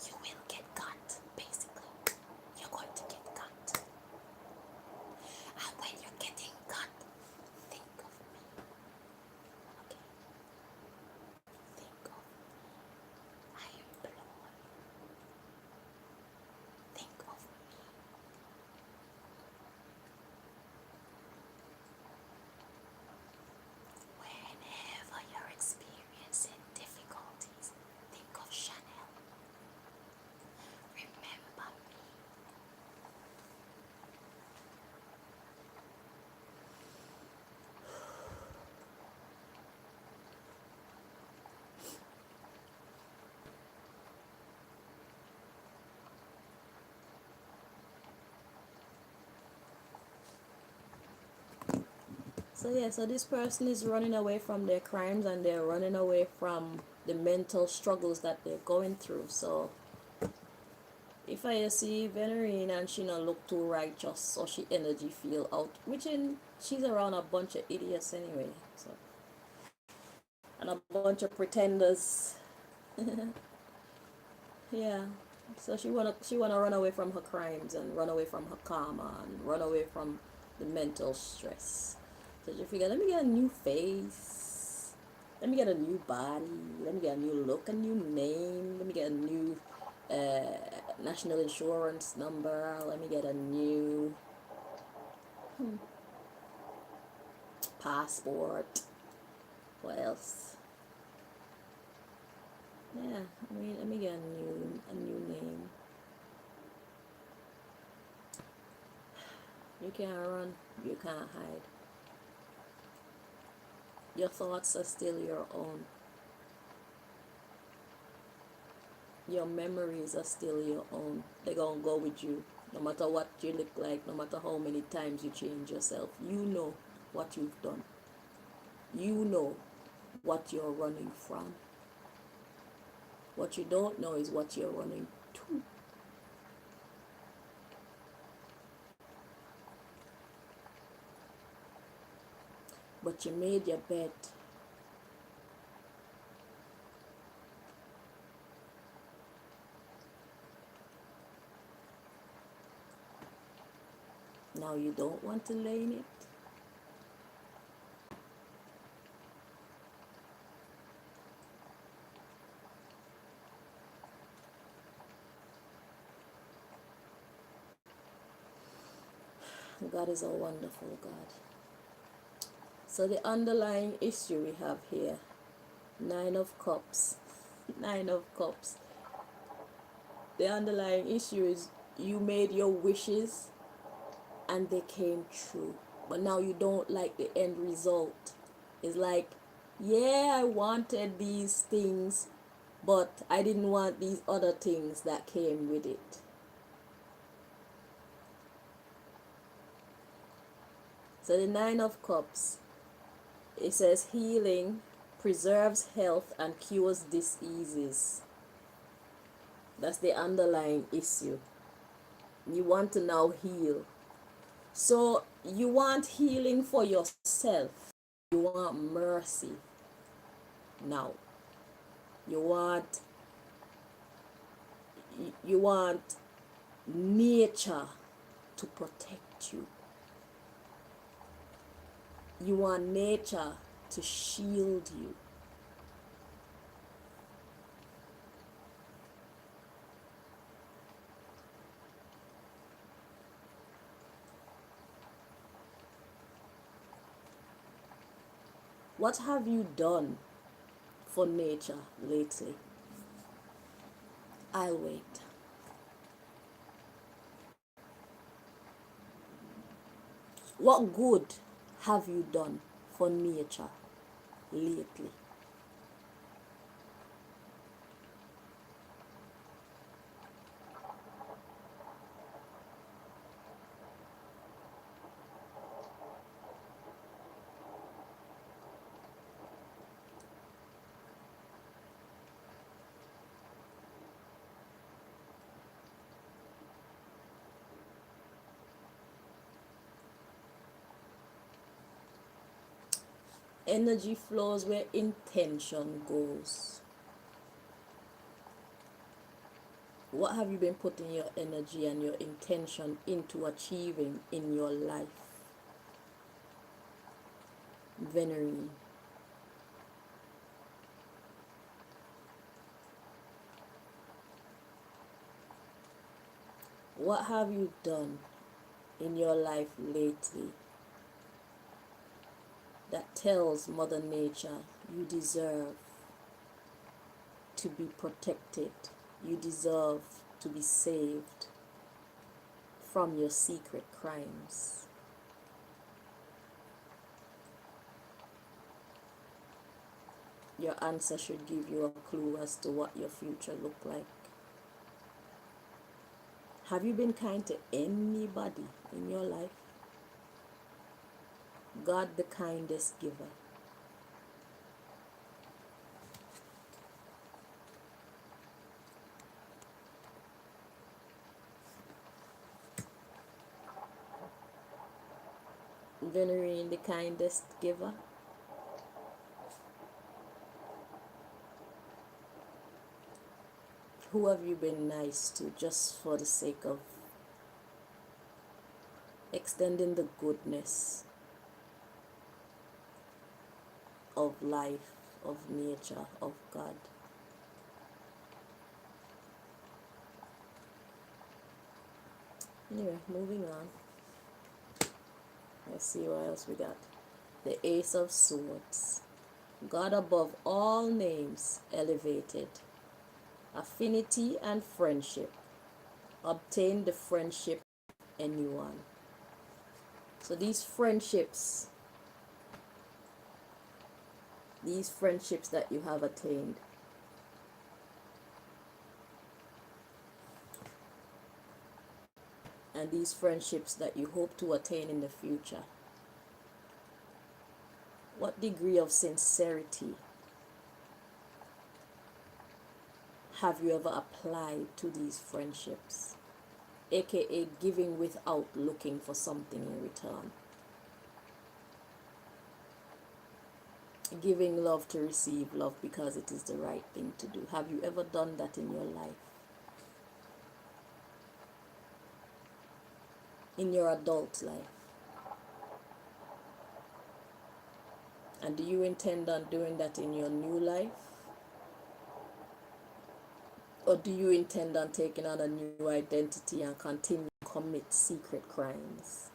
You will get got, basically. You're going to get got. And when you're getting got, think of me. Okay? Think of me. I implore you. Think of me. Whenever you're experiencing difficulties, think of Chanel. Remember me. So this person is running away from their crimes and they're running away from the mental struggles that they're going through. So if I see Venerene and she not look too righteous, so she energy feel out, which in she's around a bunch of idiots anyway. So and a bunch of pretenders. Yeah. So she wanna run away from her crimes and run away from her karma and run away from the mental stress. So she figure, let me get a new face, let me get a new body, let me get a new look, a new name, let me get a new national insurance number. Let me get a new passport. What else? Yeah, let me get a new name. You can't run, you can't hide. Your thoughts are still your own. Your memories are still your own. They're gonna go with you. No matter what you look like, no matter how many times you change yourself, you know what you've done. You know what you're running from. What you don't know is what you're running to. But you made your bed. Now you don't want to lay in it. God is a wonderful God. So the underlying issue we have here, 9 of Cups. 9 of Cups. The underlying issue is you made your wishes and they came true. But now you don't like the end result. It's like, yeah, I wanted these things, but I didn't want these other things that came with it. So the 9 of Cups, it says healing preserves health and cures diseases. That's the underlying issue. You want to now heal. So you want healing for yourself. You want mercy now. You want nature to protect you. You want nature to shield you. What have you done for nature lately? I'll wait. What good have you done for nature lately? Energy flows where intention goes. What have you been putting your energy and your intention into achieving in your life? Venerene. What have you done in your life lately that tells Mother Nature you deserve to be protected? You deserve to be saved from your secret crimes. Your answer should give you a clue as to what your future look like. Have you been kind to anybody in your life? God, the kindest giver. Venerine, the kindest giver. Who have you been nice to just for the sake of extending the goodness of life, of nature, of God? Anyway, moving on. Let's see what else we got. The Ace of Swords. God above all names elevated. Affinity and friendship. Obtain the friendship anyone. So these friendships that you have attained, and these friendships that you hope to attain in the future, what degree of sincerity have you ever applied to these friendships, aka giving without looking for something in return? Giving love to receive love because it is the right thing to do. Have you ever done that in your life? In your adult life? And do you intend on doing that in your new life? Or do you intend on taking on a new identity and continue to commit secret crimes?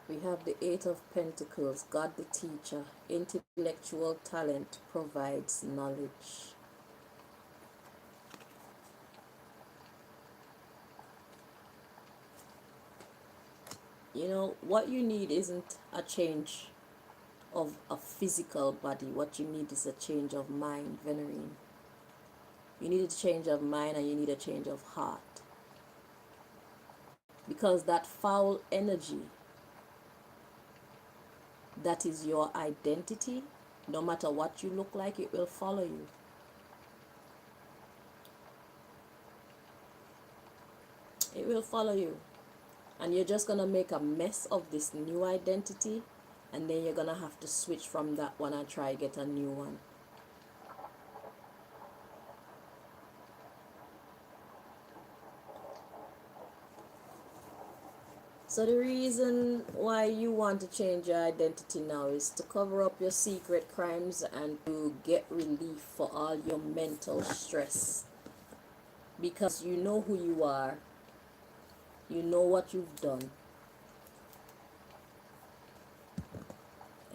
We have the Eight of Pentacles, God the teacher. Intellectual talent provides knowledge. You know, what you need isn't a change of a physical body. What you need is a change of mind, Venerene. You need a change of mind and you need a change of heart. Because that foul energy, that is your identity, no matter what you look like, it will follow you. It will follow you. And you're just going to make a mess of this new identity, and then you're going to have to switch from that one and try get a new one. So the reason why you want to change your identity now is to cover up your secret crimes and to get relief for all your mental stress. Because you know who you are. You know what you've done.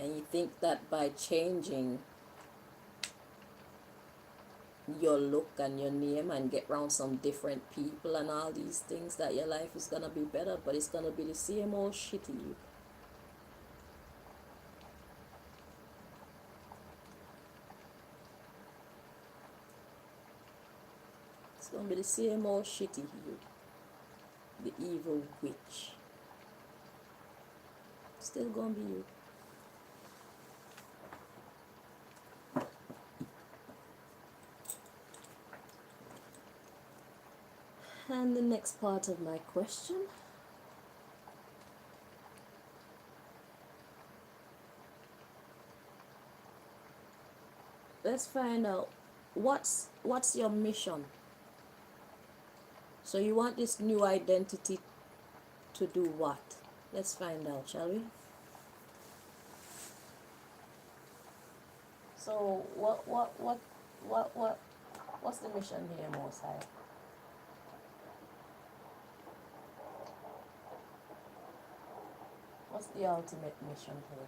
And you think that by changing your look and your name and get around some different people and all these things, that your life is going to be better, but it's going to be the same old shitty you. It's going to be the same old shitty you. The evil witch. Still going to be you. And the next part of my question. Let's find out what's your mission. So you want this new identity to do what? Let's find out, shall we? So what's the mission here, Most High? What's the ultimate mission here?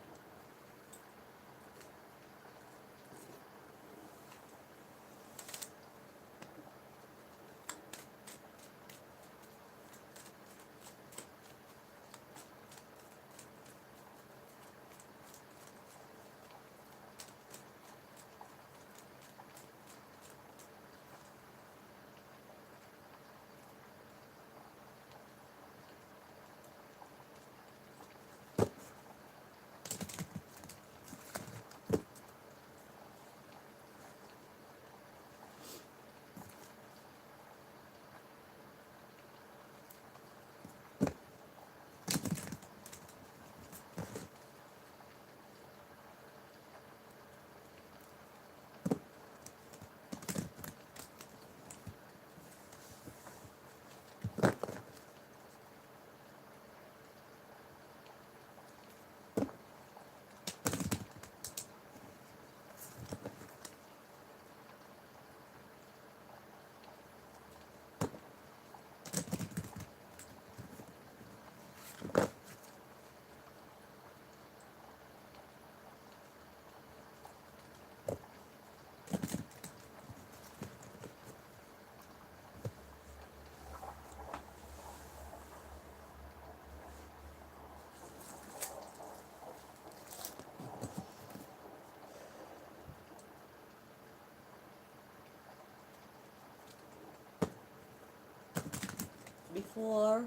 before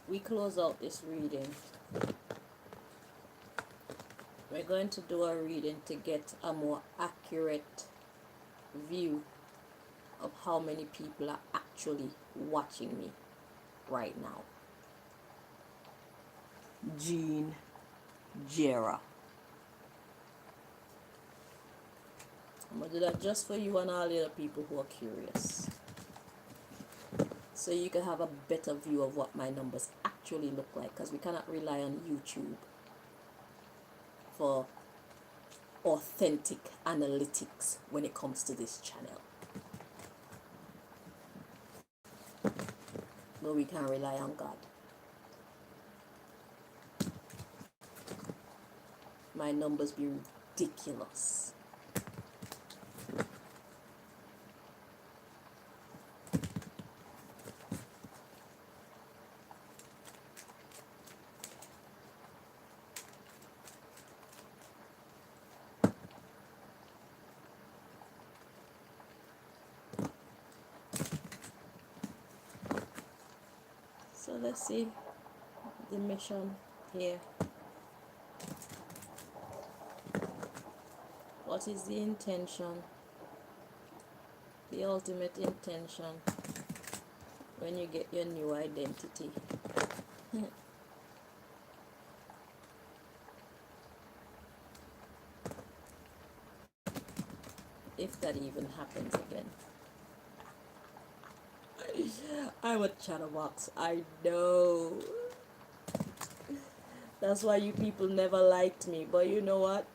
we close out this reading, we're going to do a reading to get a more accurate view of how many people are actually watching me right now. Jean Jera. I'm going to do that just for you and all the other people who are curious, so you can have a better view of what my numbers actually look like, because we cannot rely on YouTube for authentic analytics when it comes to this channel. But we can rely on God. My numbers be ridiculous. So let's see the mission here. What is the intention? The ultimate intention when you get your new identity. If that even happens again. I'm a chatterbox, I know. That's why you people never liked me. But you know what?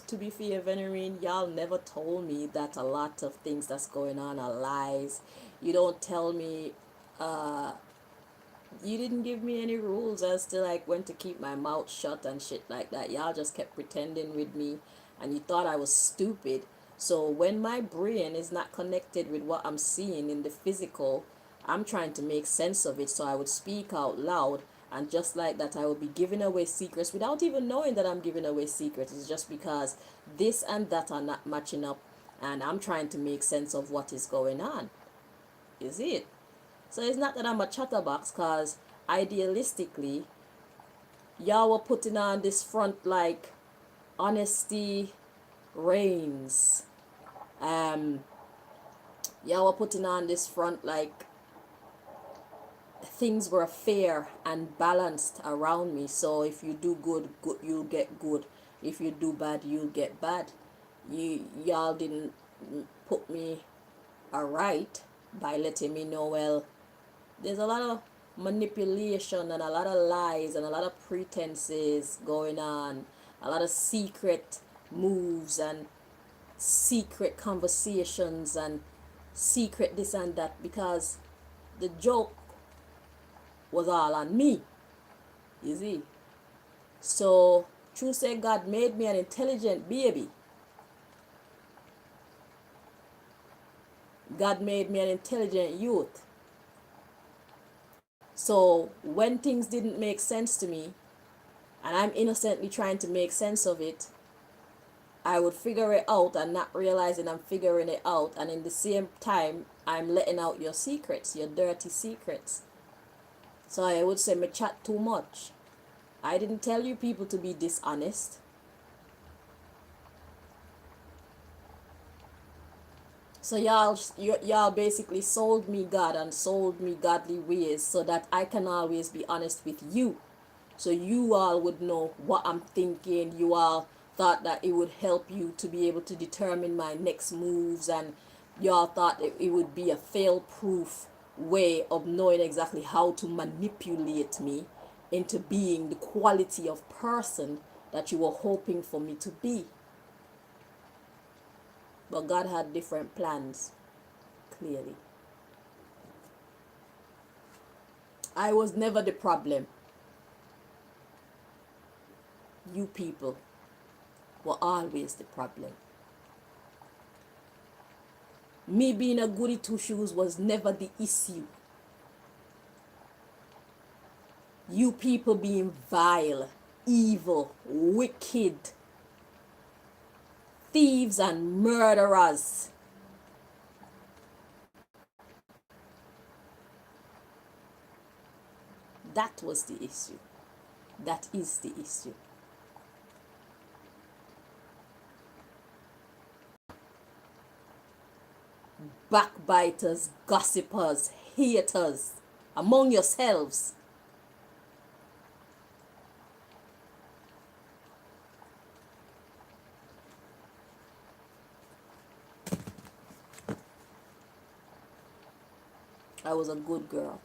To be fair, Venerene, y'all never told me that a lot of things that's going on are lies. You don't tell me, you didn't give me any rules as to like when to keep my mouth shut and shit like that. Y'all just kept pretending with me and you thought I was stupid. So when my brain is not connected with what I'm seeing in the physical, I'm trying to make sense of it, so I would speak out loud, and just like that I will be giving away secrets without even knowing that I'm giving away secrets. It's just because this and that are not matching up and I'm trying to make sense of what is going on. Is it? So it's not that I'm a chatterbox, because idealistically y'all were putting on this front like honesty reigns. Y'all were putting on this front like things were fair and balanced around me. So if you do good, you'll get good. If you do bad, you'll get bad. Y'all didn't put me alright by letting me know, well, there's a lot of manipulation and a lot of lies and a lot of pretenses going on, a lot of secret moves and secret conversations and secret this and that, because the joke was all on me, you see. So true say God made me an intelligent baby. God made me an intelligent youth. So when things didn't make sense to me and I'm innocently trying to make sense of it, I would figure it out and not realizing I'm figuring it out, and in the same time I'm letting out your secrets, your dirty secrets. So I would say me chat too much. I didn't tell you people to be dishonest. So y'all basically sold me God and sold me godly ways so that I can always be honest with you. So you all would know what I'm thinking. You all thought that it would help you to be able to determine my next moves, and y'all thought it would be a fail-proof way of knowing exactly how to manipulate me into being the quality of person that you were hoping for me to be. But God had different plans, clearly. I was never the problem. You people were always the problem. Me being a goody two shoes was never the issue. You people being vile, evil, wicked, thieves and murderers. That was the issue. That is the issue. Backbiters, gossipers, haters among yourselves. I was a good girl.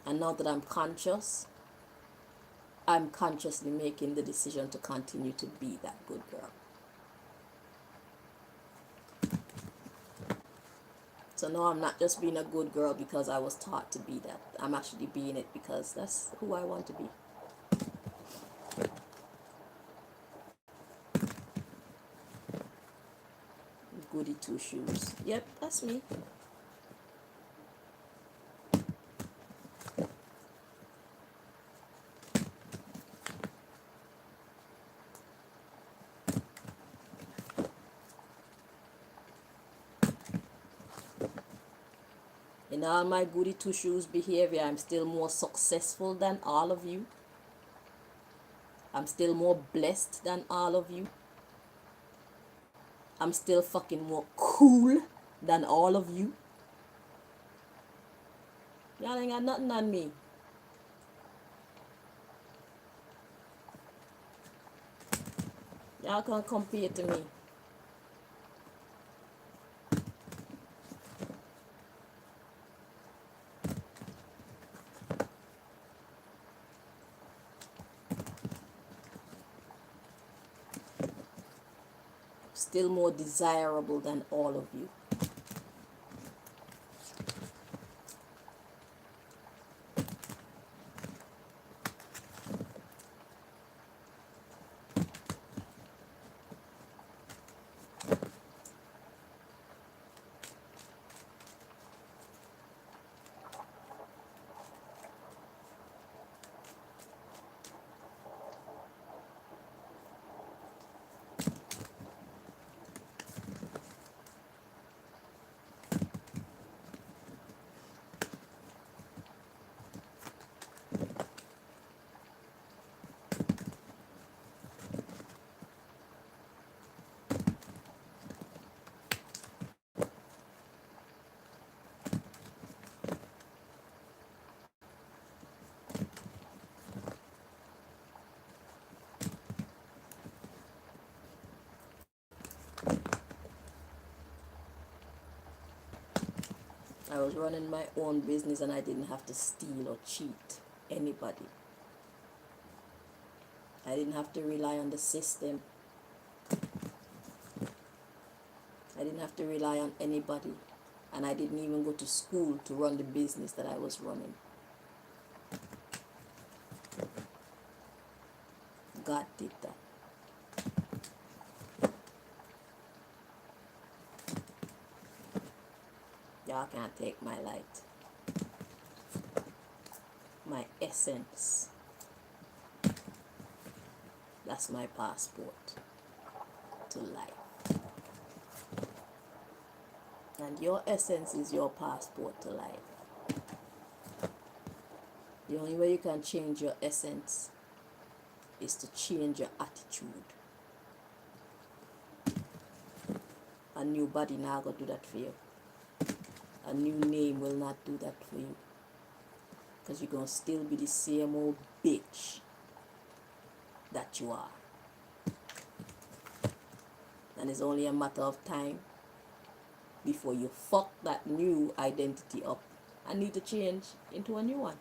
And now that I'm conscious, I'm consciously making the decision to continue to be that good girl. So now I'm not just being a good girl because I was taught to be that. I'm actually being it because that's who I want to be. Goody two shoes. Yep, that's me. In all my goody two shoes behavior, I'm still more successful than all of you. I'm still more blessed than all of you. I'm still fucking more cool than all of you. Y'all ain't got nothing on me. Y'all can't compare to me. Still more desirable than all of you. I was running my own business and I didn't have to steal or cheat anybody. I didn't have to rely on the system. I didn't have to rely on anybody. And I didn't even go to school to run the business that I was running. God did that. Y'all can't take my light. My essence. That's my passport to life. And your essence is your passport to life. The only way you can change your essence is to change your attitude. A new body now gonna do that for you. A new name will not do that for you. Because you're gonna still be the same old bitch that you are. And it's only a matter of time before you fuck that new identity up and need to change into a new one.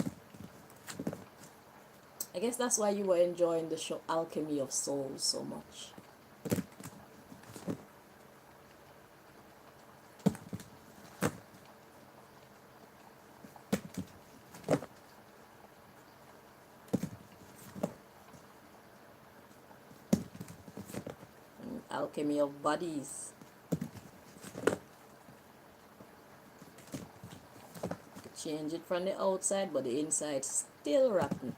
I guess that's why you were enjoying the show Alchemy of Souls so much. Alchemy of Bodies. Change it from the outside, but the inside still rotten.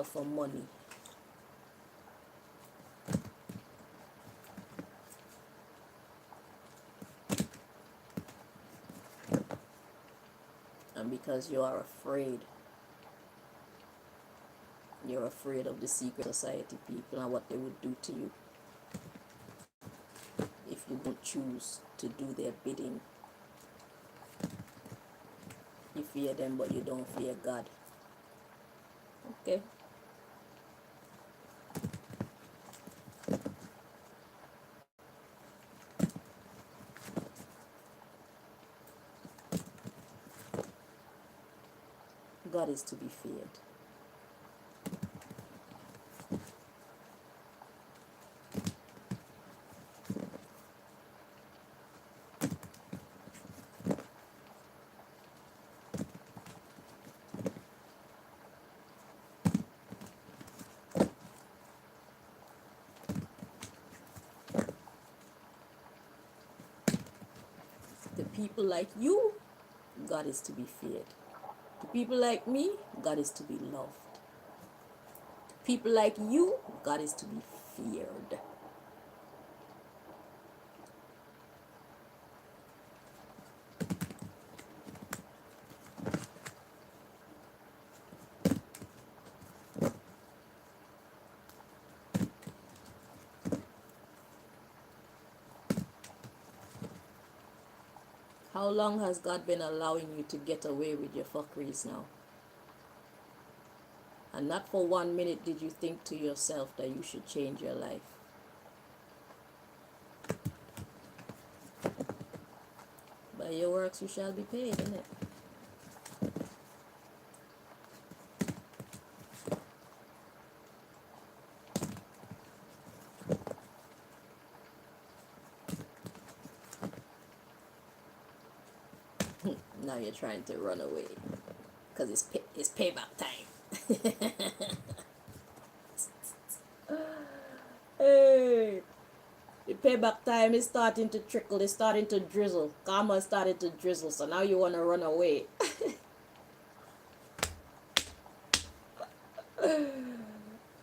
all for money. And because you are afraid, you're afraid of the secret society people and what they would do to you if you don't choose to do their bidding. You fear them, but you don't fear God. Okay? God is to be feared. To people like you, God is to be feared. To people like me, God is to be loved. To people like you, God is to be feared. How long has God been allowing you to get away with your fuckeries now? And not for 1 minute did you think to yourself that you should change your life. By your works you shall be paid, innit? Now you're trying to run away. Because it's payback time. Hey, the payback time is starting to trickle. It's starting to drizzle. Karma is starting to drizzle. So now you want to run away.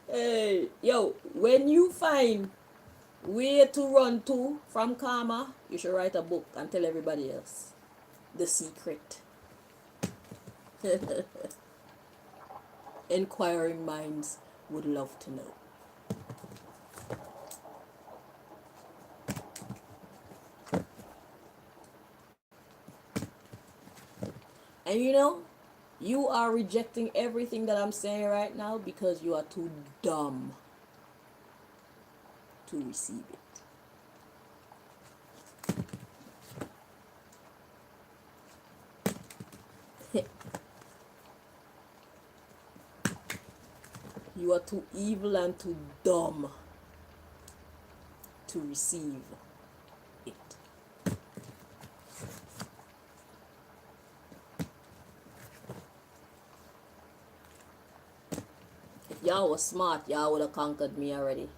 Hey, yo, when you find where to run to from karma, you should write a book and tell everybody else. The secret. Inquiring minds would love to know. And you know, you are rejecting everything that I'm saying right now because you are too dumb to receive it. You are too evil and too dumb to receive it. If y'all was smart, y'all would have conquered me already.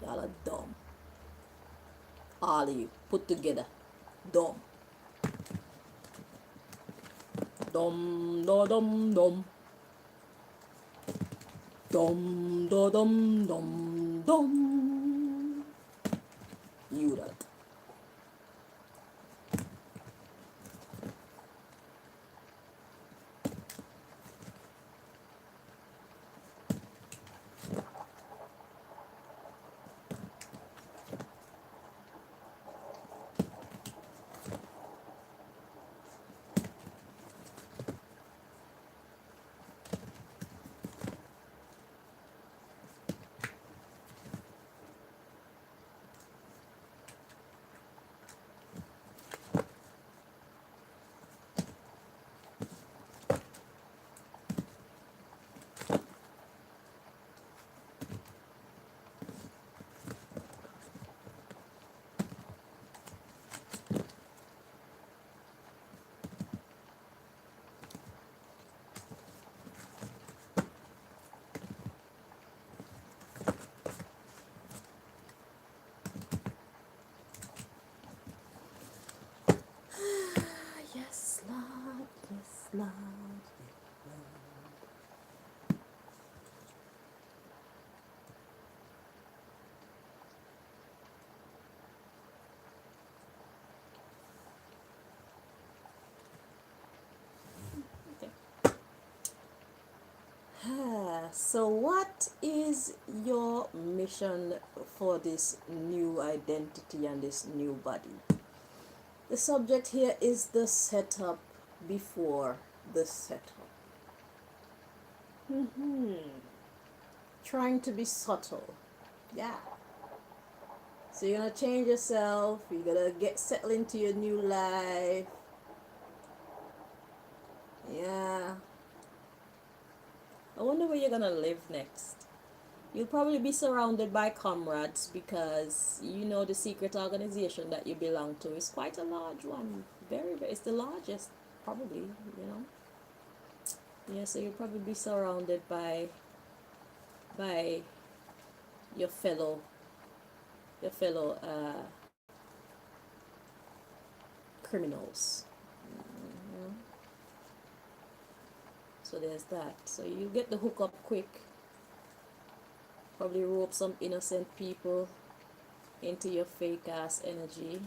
Y'all are dumb. All of you, put together. Dumb. Dum da dum dum. Dum da dum dum dum. You that. So, what is your mission for this new identity and this new body? The subject here is the setup before the setup. Trying to be subtle. Yeah. So you're gonna change yourself, you're gonna get settled into your new life. Yeah. I wonder where you're gonna live next. You'll probably be surrounded by comrades because you know the secret organization that you belong to is quite a large one. Very, very, it's the largest, probably, you know. Yeah, so you'll probably be surrounded by your fellow criminals. Mhm. So there's that. So you get the hook up quick. Probably rope some innocent people into your fake ass energy.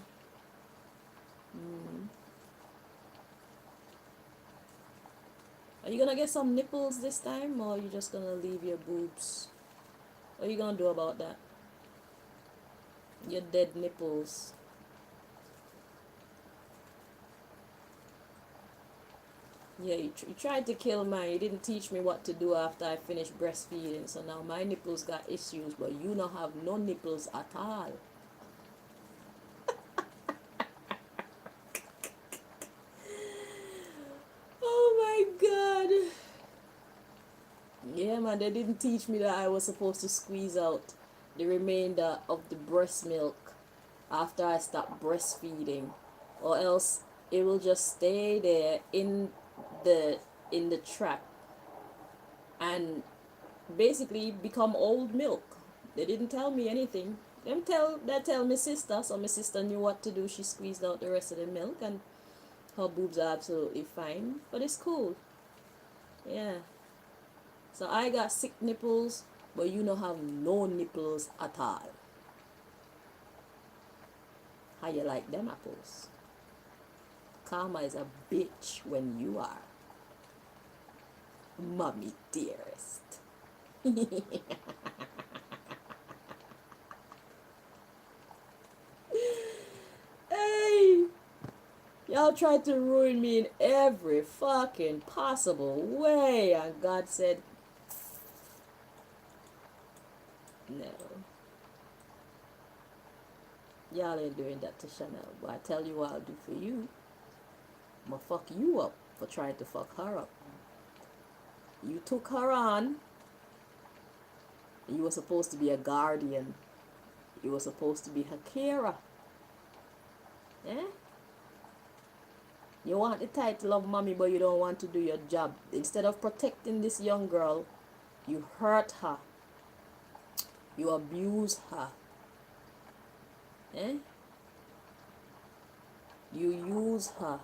Are you gonna get some nipples this time, or are you just gonna leave your boobs? What are you gonna do about that? Your dead nipples. Yeah, you tried to kill mine. You didn't teach me what to do after I finished breastfeeding. So now my nipples got issues, but you don't have no nipples at all. Oh my god. Yeah, man, they didn't teach me that I was supposed to squeeze out the remainder of the breast milk after I stopped breastfeeding, or else it will just stay there the in the track and basically become old milk. They didn't tell me anything. They tell my sister, so my sister knew what to do. She squeezed out the rest of the milk, and her boobs are absolutely fine. But it's cool. Yeah. So I got sick nipples, but you don't have no nipples at all. How you like them apples? Karma is a bitch when you are. Mommy dearest. Hey! Y'all tried to ruin me in every fucking possible way, and God said, no. Y'all ain't doing that to Chanel, but I tell you what I'll do for you. I'ma fuck you up for trying to fuck her up. You took her on. You were supposed to be a guardian. You were supposed to be her carer. Eh? You want the title of mommy, but you don't want to do your job. Instead of protecting this young girl, you hurt her. You abuse her. Eh? You use her.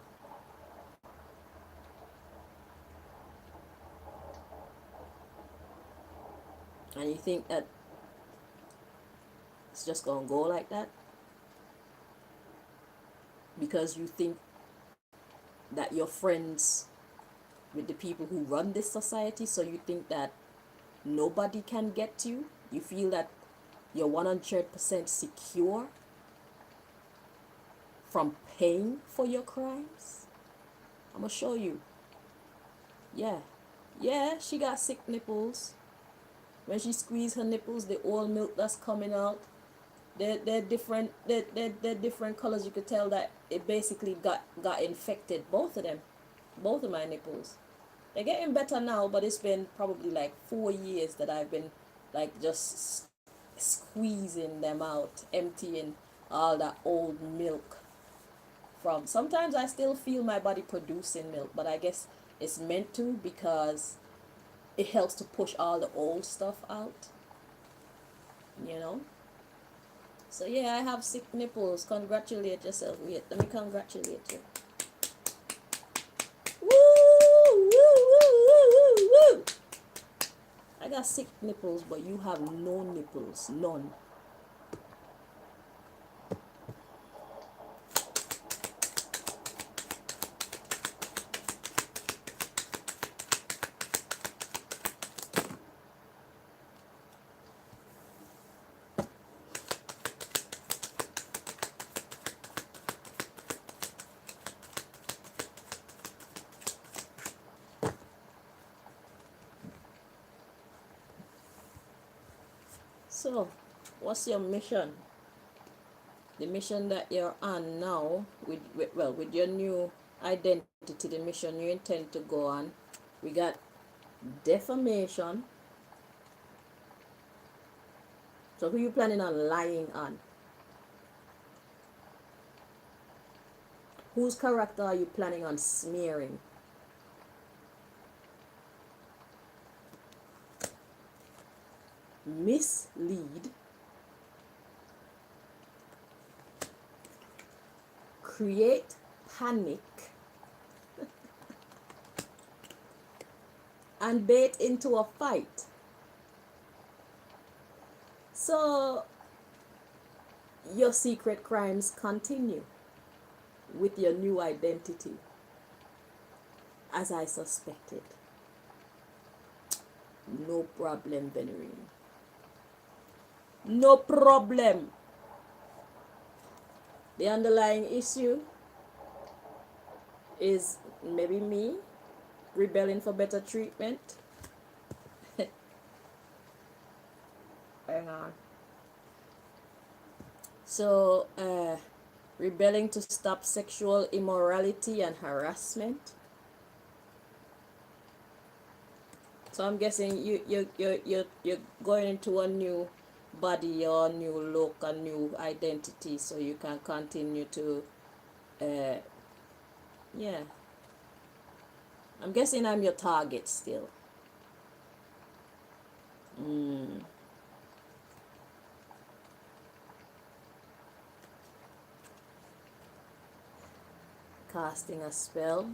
And you think that it's just gonna go like that? Because you think that you're friends with the people who run this society, so you think that nobody can get you? You feel that you're 100% secure from paying for your crimes? I'm gonna show you. Yeah. Yeah, she got sick nipples. When she squeezed her nipples, the old milk that's coming out, they're different. They're different colors. You could tell that it basically got infected. Both of them, both of my nipples. They're getting better now, but it's been probably like 4 years that I've been like just squeezing them out, emptying all that old milk from. Sometimes I still feel my body producing milk, but I guess it's meant to because it helps to push all the old stuff out, you know. So yeah, I have sick nipples. Congratulate yourself. Wait, let me congratulate you. Woo, woo, woo, woo, woo, woo. I got sick nipples, but you have no nipples. None. So, what's your mission? The mission that you're on now, with your new identity, the mission you intend to go on. We got defamation. So who you planning on lying on? Whose character are you planning on smearing? Mislead, create panic, and bait into a fight. So your secret crimes continue with your new identity, as I suspected. No problem, Venerene. No problem. The underlying issue is maybe me rebelling for better treatment. Hang on. So, rebelling to stop sexual immorality and harassment. So I'm guessing you're going into a new body or new look, a new identity, so you can continue to, yeah. I'm guessing I'm your target still. Casting a spell,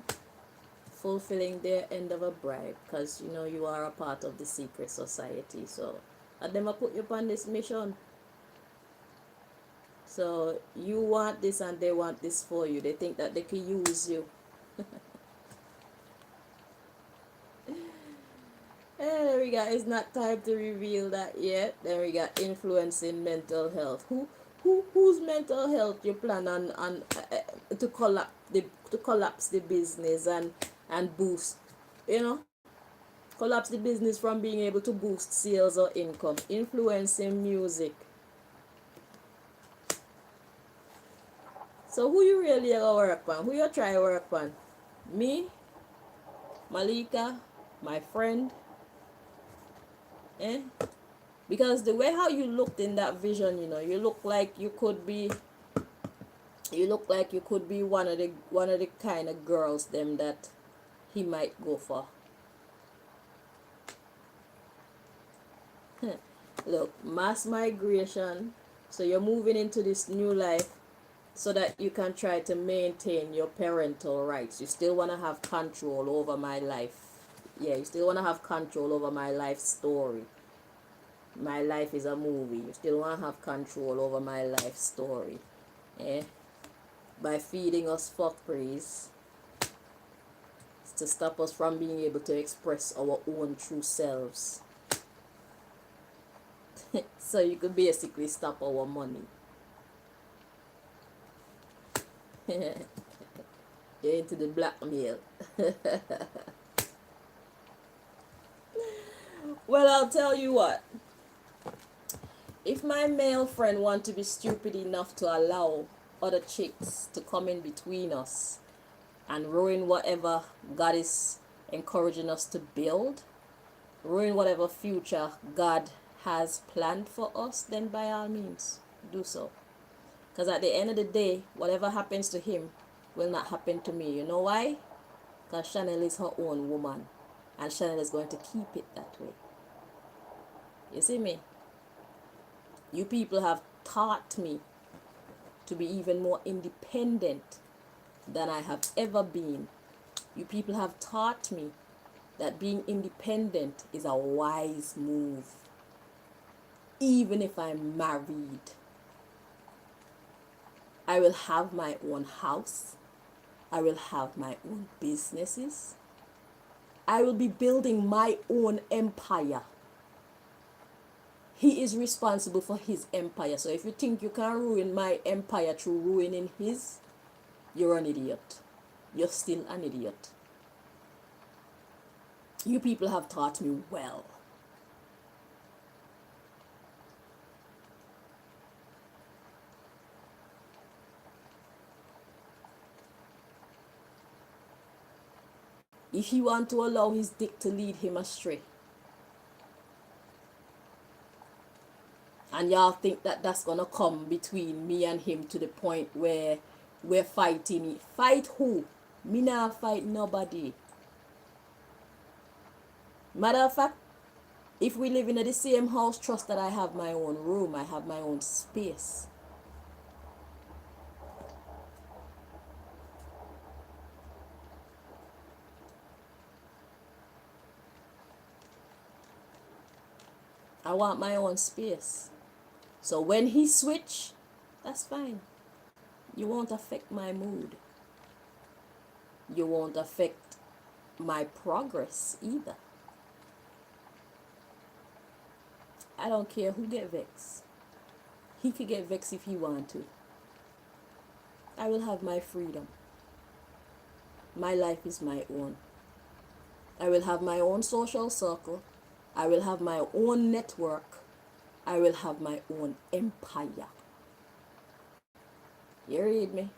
fulfilling their end of a bribe, because you know you are a part of the secret society. So I never put you on this mission. So you want this and they want this for you. They think that they can use you. There we go. It's not time to reveal that yet. Then we got influencing mental health. Whose mental health you plan on to collapse the business and boost, collapse the business from being able to boost sales or income. Influencing music. So who you really gonna work on? Who you try work on? Me, Malika, my friend. Because the way how you looked in that vision, you look like you could be one of the kind of girls them that he might go for. Look, mass migration. So you're moving into this new life so that you can try to maintain your parental rights. You still want to have control over my life. Yeah, you still want to have control over my life story. My life is a movie. You still want to have control over my life story. By feeding us fuckeries to stop us from being able to express our own true selves. So you could basically stop our money. You're into the blackmail. Well, I'll tell you what. If my male friend want to be stupid enough to allow other chicks to come in between us and ruin whatever God is encouraging us to build, ruin whatever future God has planned for us, then by all means, do so. Because at the end of the day, whatever happens to him will not happen to me. You know why? Because Chanel is her own woman. And Chanel is going to keep it that way. You see me? You people have taught me to be even more independent than I have ever been. You people have taught me that being independent is a wise move. Even if I'm married, I will have my own house. I will have my own businesses. I will be building my own empire. He is responsible for his empire. So if you think you can ruin my empire through ruining his, you're an idiot. You're still an idiot. You people have taught me well. if he want to allow his dick to lead him astray, and y'all think that that's gonna come between me and him to the point where we're fighting, fight who? Me not fight nobody. Matter of fact, if we live in the same house, trust that I have my own room, I have my own space. I want my own space. So when he switch, that's fine. You won't affect my mood. You won't affect my progress either. I don't care who get vexed. He could get vexed if he want to. I will have my freedom. My life is my own. I will have my own social circle. I will have my own network. I will have my own empire. You read me?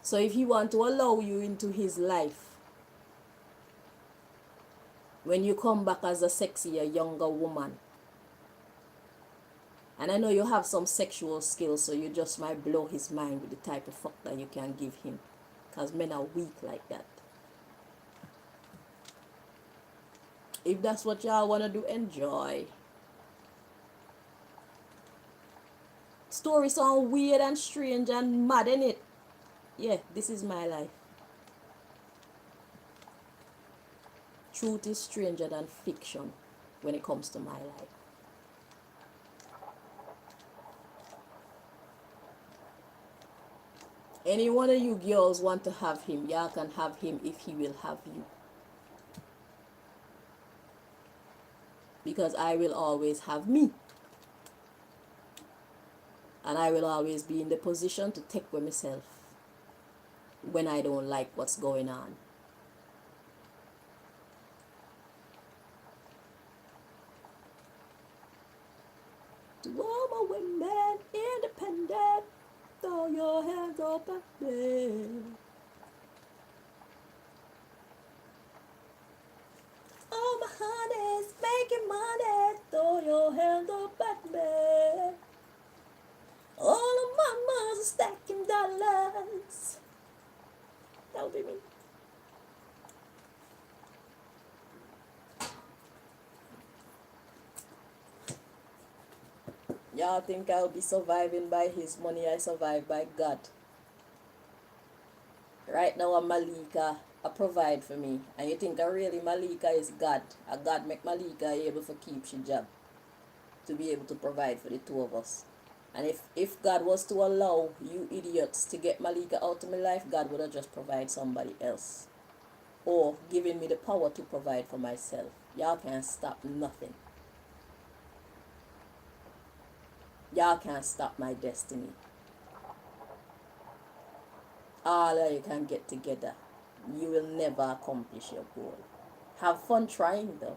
So if he want to allow you into his life, when you come back as a sexier, younger woman, and I know you have some sexual skills, so you just might blow his mind with the type of fuck that you can give him, because men are weak like that. If that's what y'all want to do, enjoy. Story sound weird and strange and mad, innit? Yeah, this is my life. Truth is stranger than fiction when it comes to my life. Any one of you girls want to have him, y'all can have him if he will have you. Because I will always have me. And I will always be in the position to take with myself when I don't like what's going on. To all my women, independent, throw your hands up at me. All my honeys making money, throw your hands up at me. All of my mamas are stacking dollars. That would be me. Y'all think I'll be surviving by his money? I survive by God. Right now, I'm Malika. I provide for me. And you think really Malika is God? A God make Malika able to keep she job. To be able to provide for the two of us. And if God was to allow you idiots to get Malika out of my life, God would have just provided somebody else. Or given me the power to provide for myself. Y'all can't stop nothing. Y'all can't stop my destiny. All of you can get together. You will never accomplish your goal. Have fun trying though.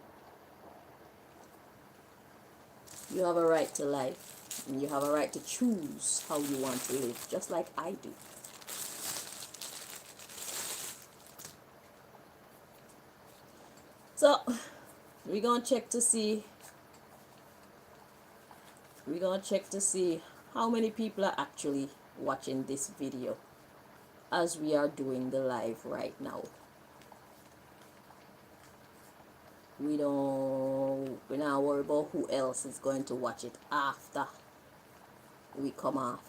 You have a right to life. And you have a right to choose how you want to live, just like I do. So, we're going to check to see how many people are actually watching this video as we are doing the live right now. We're not worried about who else is going to watch it after we come off.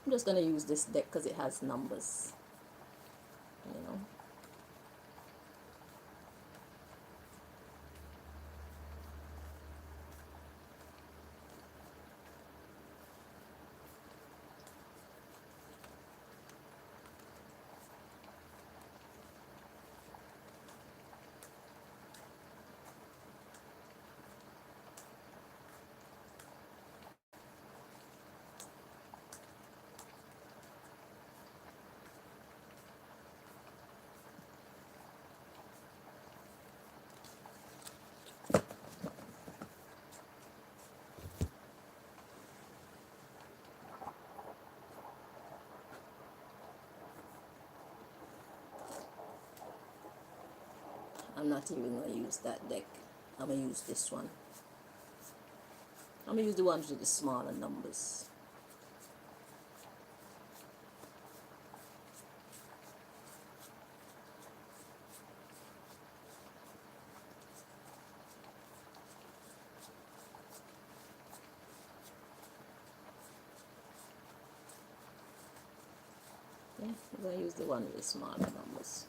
I'm just going to use this deck because it has numbers, you know. I'm not even going to use that deck. I'm going to use this one. I'm going to use the ones with the smaller numbers. Yeah, I'm going to use the one with the smaller numbers.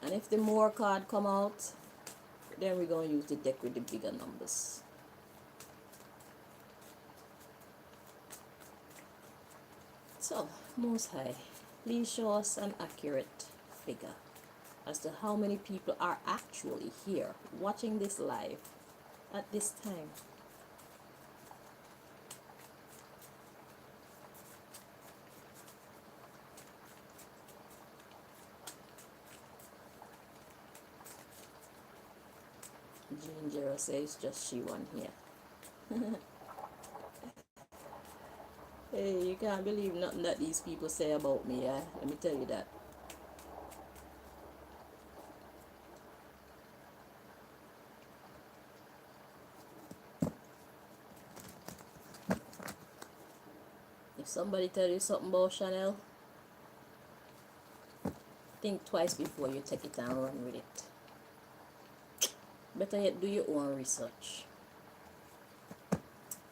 And if the more card come out, then we're going to use the deck with the bigger numbers. So, Most High, please show us an accurate figure as to how many people are actually here watching this live at this time. Ginger says just she one here. Hey, you can't believe nothing that these people say about me, eh? Let me tell you that. If somebody tell you something about Chanel, think twice before you take it and run with it. Better yet, do your own research.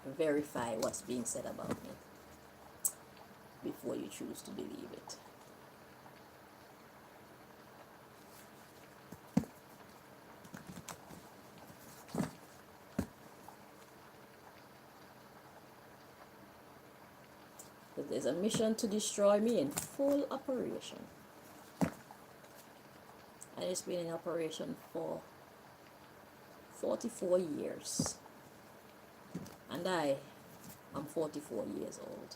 Verify what's being said about me before you choose to believe it. But there's a mission to destroy me in full operation. And it's been in operation for 44 years. And I am 44 years old.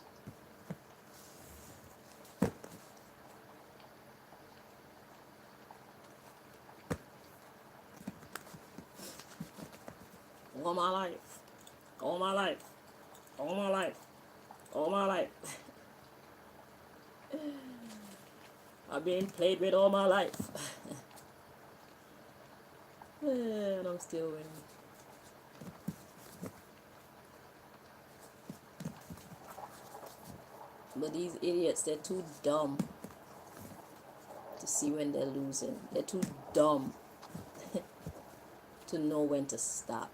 All my life. All my life. All my life. All my life. I've been played with all my life. And I'm still winning. But these idiots, they're too dumb to see when they're losing. They're too dumb to know when to stop.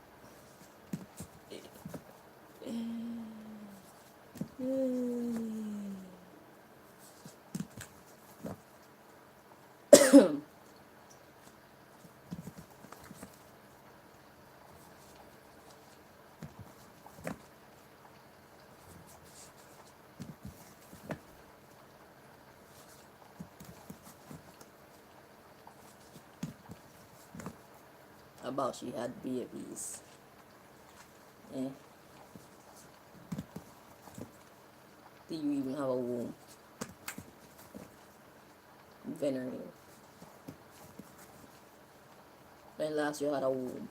About she had babies. Eh? Do you even have a womb? Venerene. When last you had a womb?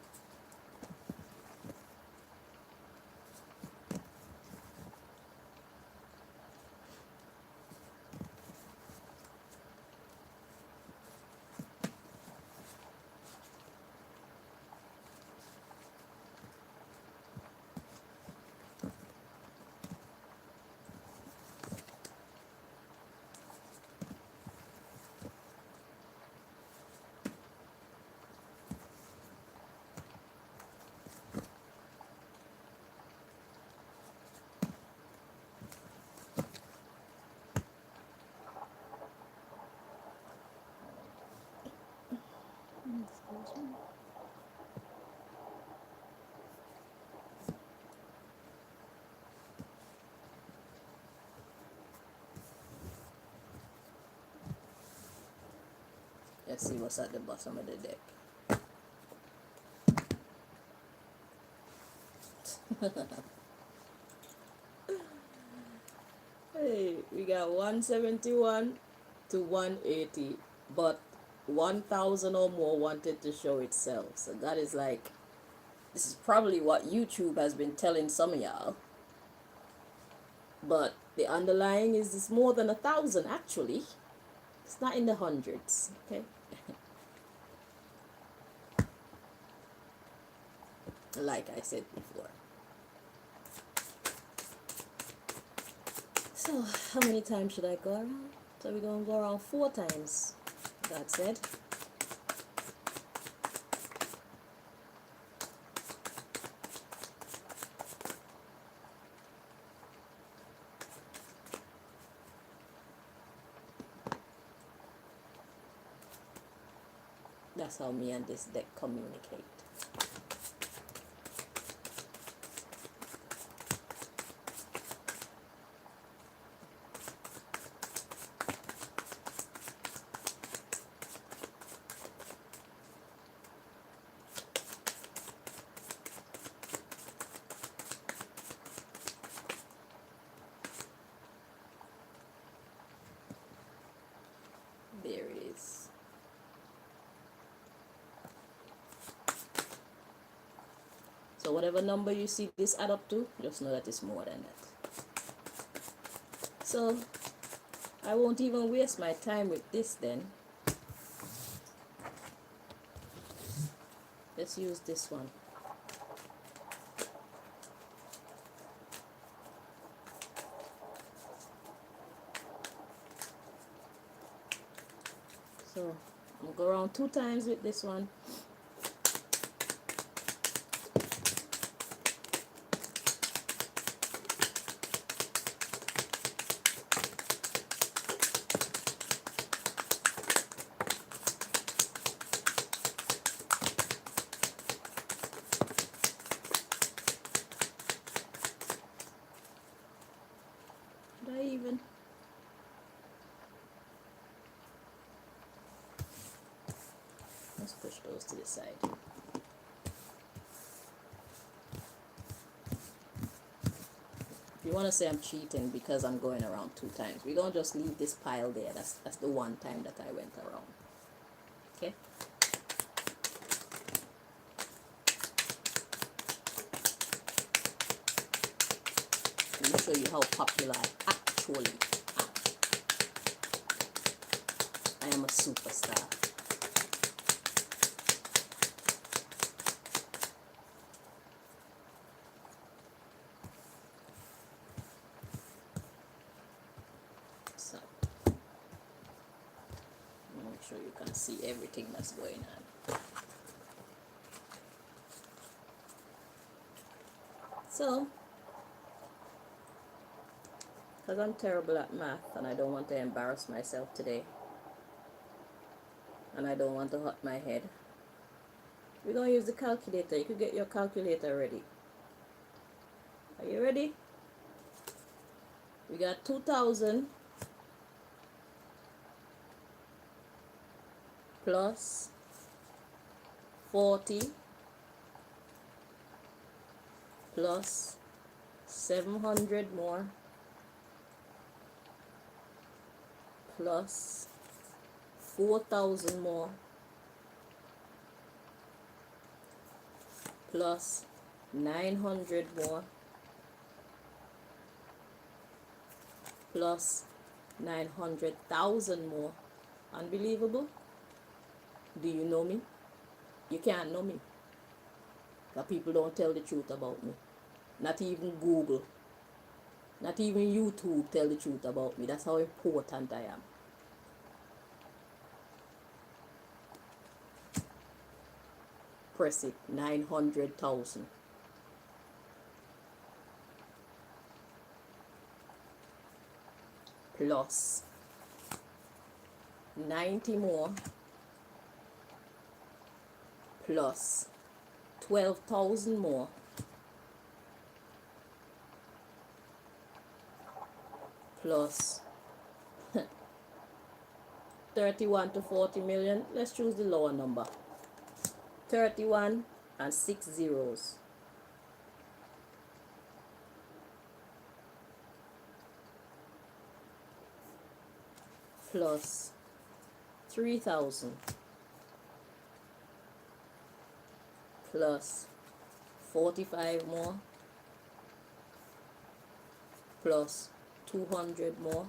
Let's see what's at the bottom of the deck. Hey, we got 171 to 180, but 1,000 or more wanted to show itself. So that is like This is probably what YouTube has been telling some of y'all. But the underlying is more than 1,000 actually. It's not in the hundreds, okay? Like I said before. So, how many times should I go around? So we're going to go around 4 times. That said. That's how me and this deck communicate. There it is. So whatever number you see this add up to, just know that it's more than that. So I won't even waste my time with this then. Let's use this one. So I'll go around 2 times with this one. Did I even? Let's push those to the side. If you want to say I'm cheating because I'm going around 2 times, we don't just leave this pile there. That's the one time that I went around. Okay? Let me show you how popular I actually am. I am a superstar. So, make sure you can see everything that's going on. So, because I'm terrible at math and I don't want to embarrass myself today, and I don't want to hurt my head, we're going to use the calculator. You could get your calculator ready. Are you ready? We got 2,000 plus 40 plus 700 more plus 4,000 more plus 900 more plus 900,000 more. Unbelievable? Do you know me? You can't know me. Because people don't tell the truth about me. Not even Google. Not even YouTube tell the truth about me. That's how important I am. Press it. 900,000. Plus 90 more plus 12,000 more plus 31 to 40 million. Let's choose the lower number. 31 and 6 zeros. Plus 3,000 plus 45 more, plus 200 more,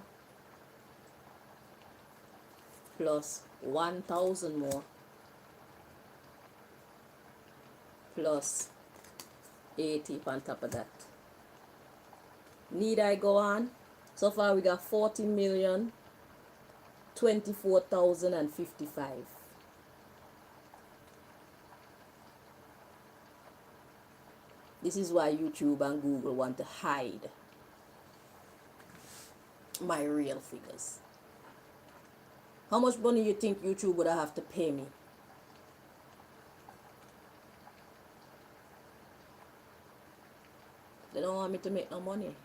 plus 1000 more, plus 80 on top of that. Need I go on? So far we got 40,024,055. This is why YouTube and Google want to hide my real figures. How much money you think YouTube would have to pay me? They don't want me to make no money.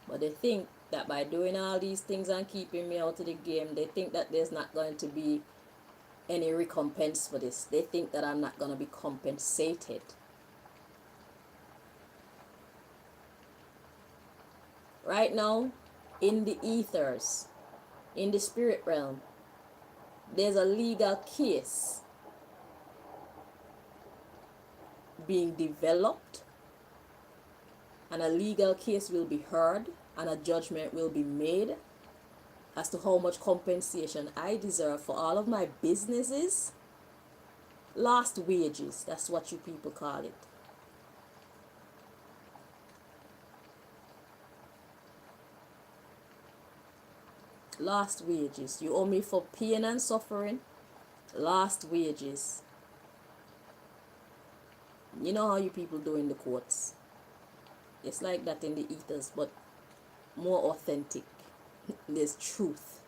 But they think that by doing all these things and keeping me out of the game, they think that there's not going to be any recompense for this. They think that I'm not going to be compensated. Right now, in the ethers, in the spirit realm, there's a legal case being developed, and a legal case will be heard, and a judgment will be made as to how much compensation I deserve for all of my businesses. Lost wages, that's what you people call it. Lost wages. You owe me for pain and suffering. Lost wages. You know how you people do in the courts. It's like that in the ethers, but more authentic. There's truth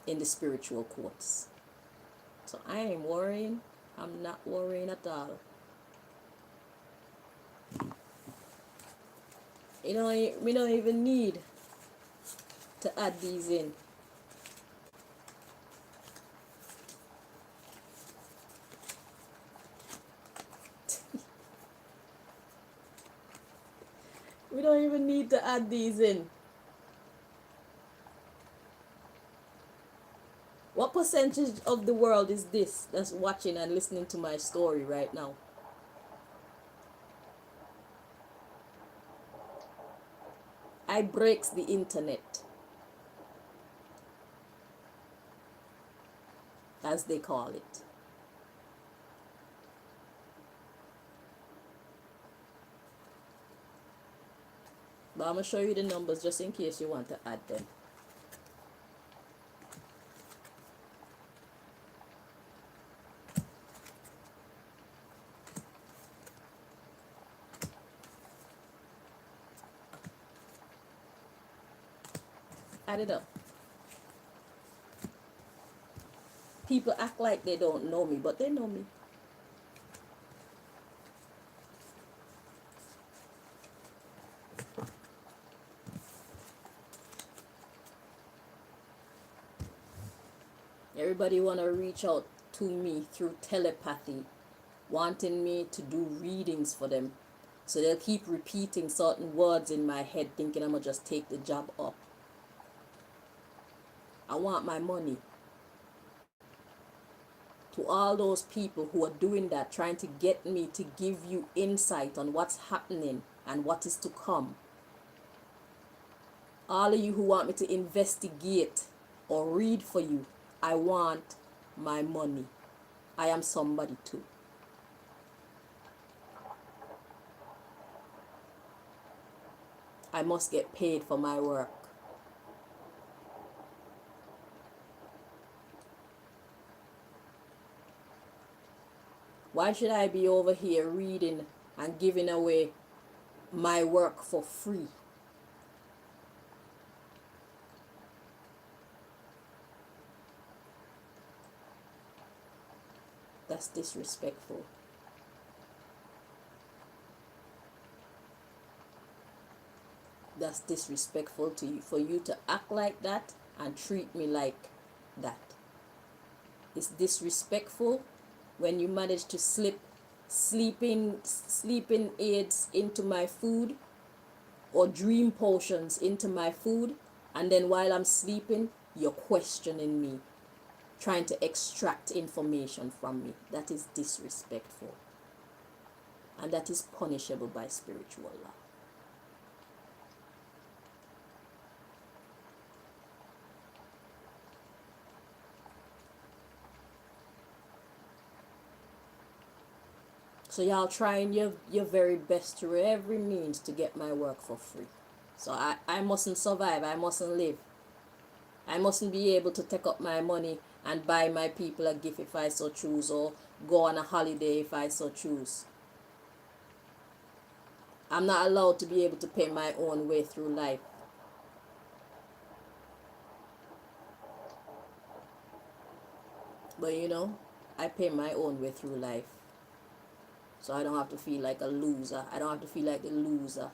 in the spiritual courts. So I ain't worrying. I'm not worrying at all. We don't even need to add these in. We don't even need to add these in. What percentage of the world is this that's watching and listening to my story right now? I breaks the internet, as they call it. But I'm going to show you the numbers just in case you want to add them. Add it up. People act like they don't know me, but they know me. Everybody want to reach out to me through telepathy, wanting me to do readings for them. So they'll keep repeating certain words in my head, thinking I'm going to just take the job up. I want my money. To all those people who are doing that, trying to get me to give you insight on what's happening and what is to come. All of you who want me to investigate or read for you, I want my money. I am somebody too. I must get paid for my work. Why should I be over here reading and giving away my work for free? That's disrespectful. That's disrespectful to you, for you to act like that and treat me like that. It's disrespectful when you manage to slip sleeping aids into my food or dream potions into my food, and then while I'm sleeping, you're questioning me, trying to extract information from me. That is disrespectful. and that is punishable by spiritual law. So y'all trying your very best through every means to get my work for free. So I mustn't survive, I mustn't live. I mustn't be able to take up my money and buy my people a gift if I so choose, or go on a holiday if I so choose. I'm not allowed to be able to pay my own way through life. But I pay my own way through life. So I don't have to feel like a loser. I don't have to feel like the loser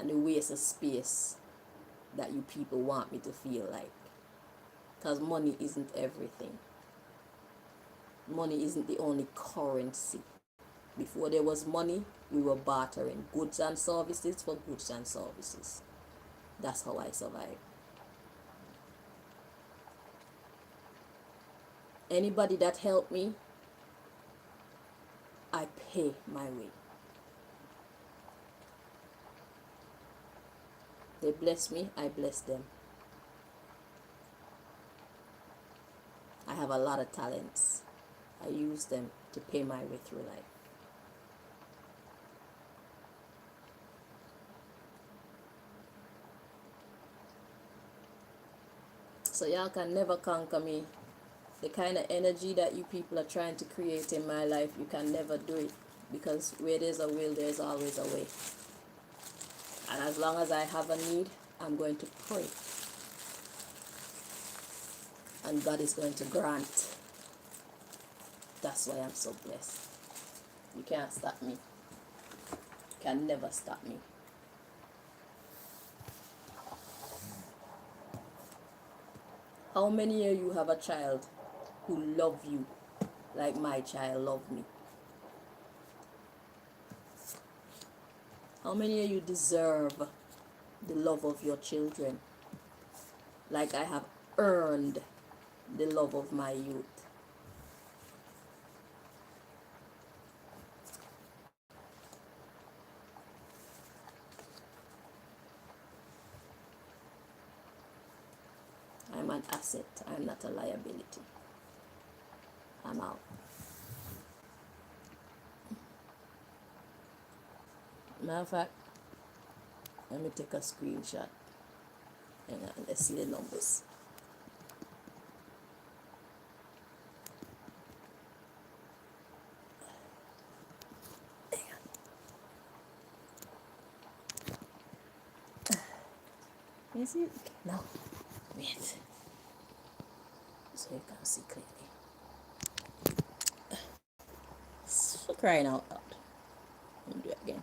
and the waste of space that you people want me to feel like. Because money isn't everything. Money isn't the only currency. Before there was money, we were bartering goods and services for goods and services. That's how I survived. Anybody that helped me, I pay my way. They bless me, I bless them. I have a lot of talents. I use them to pay my way through life. So y'all can never conquer me. The kind of energy that you people are trying to create in my life, you can never do it. Because where there's a will, there's always a way. And as long as I have a need, I'm going to pray. And God is going to grant. That's why I'm so blessed. You can't stop me. You can never stop me. How many of you have a child who love you like my child loved me? How many of you deserve the love of your children like I have earned the love of my youth? I'm an asset. I'm not a liability. I'm out. Matter of fact, let me take a screenshot. Hang on, let's see the numbers. Is it? No. Wait. So you can see clearly. So crying out loud. Let me do it again.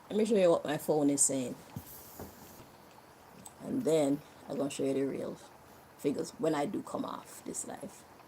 Let me show you what my phone is saying. And then I'm going to show you the real figures when I do come off this live.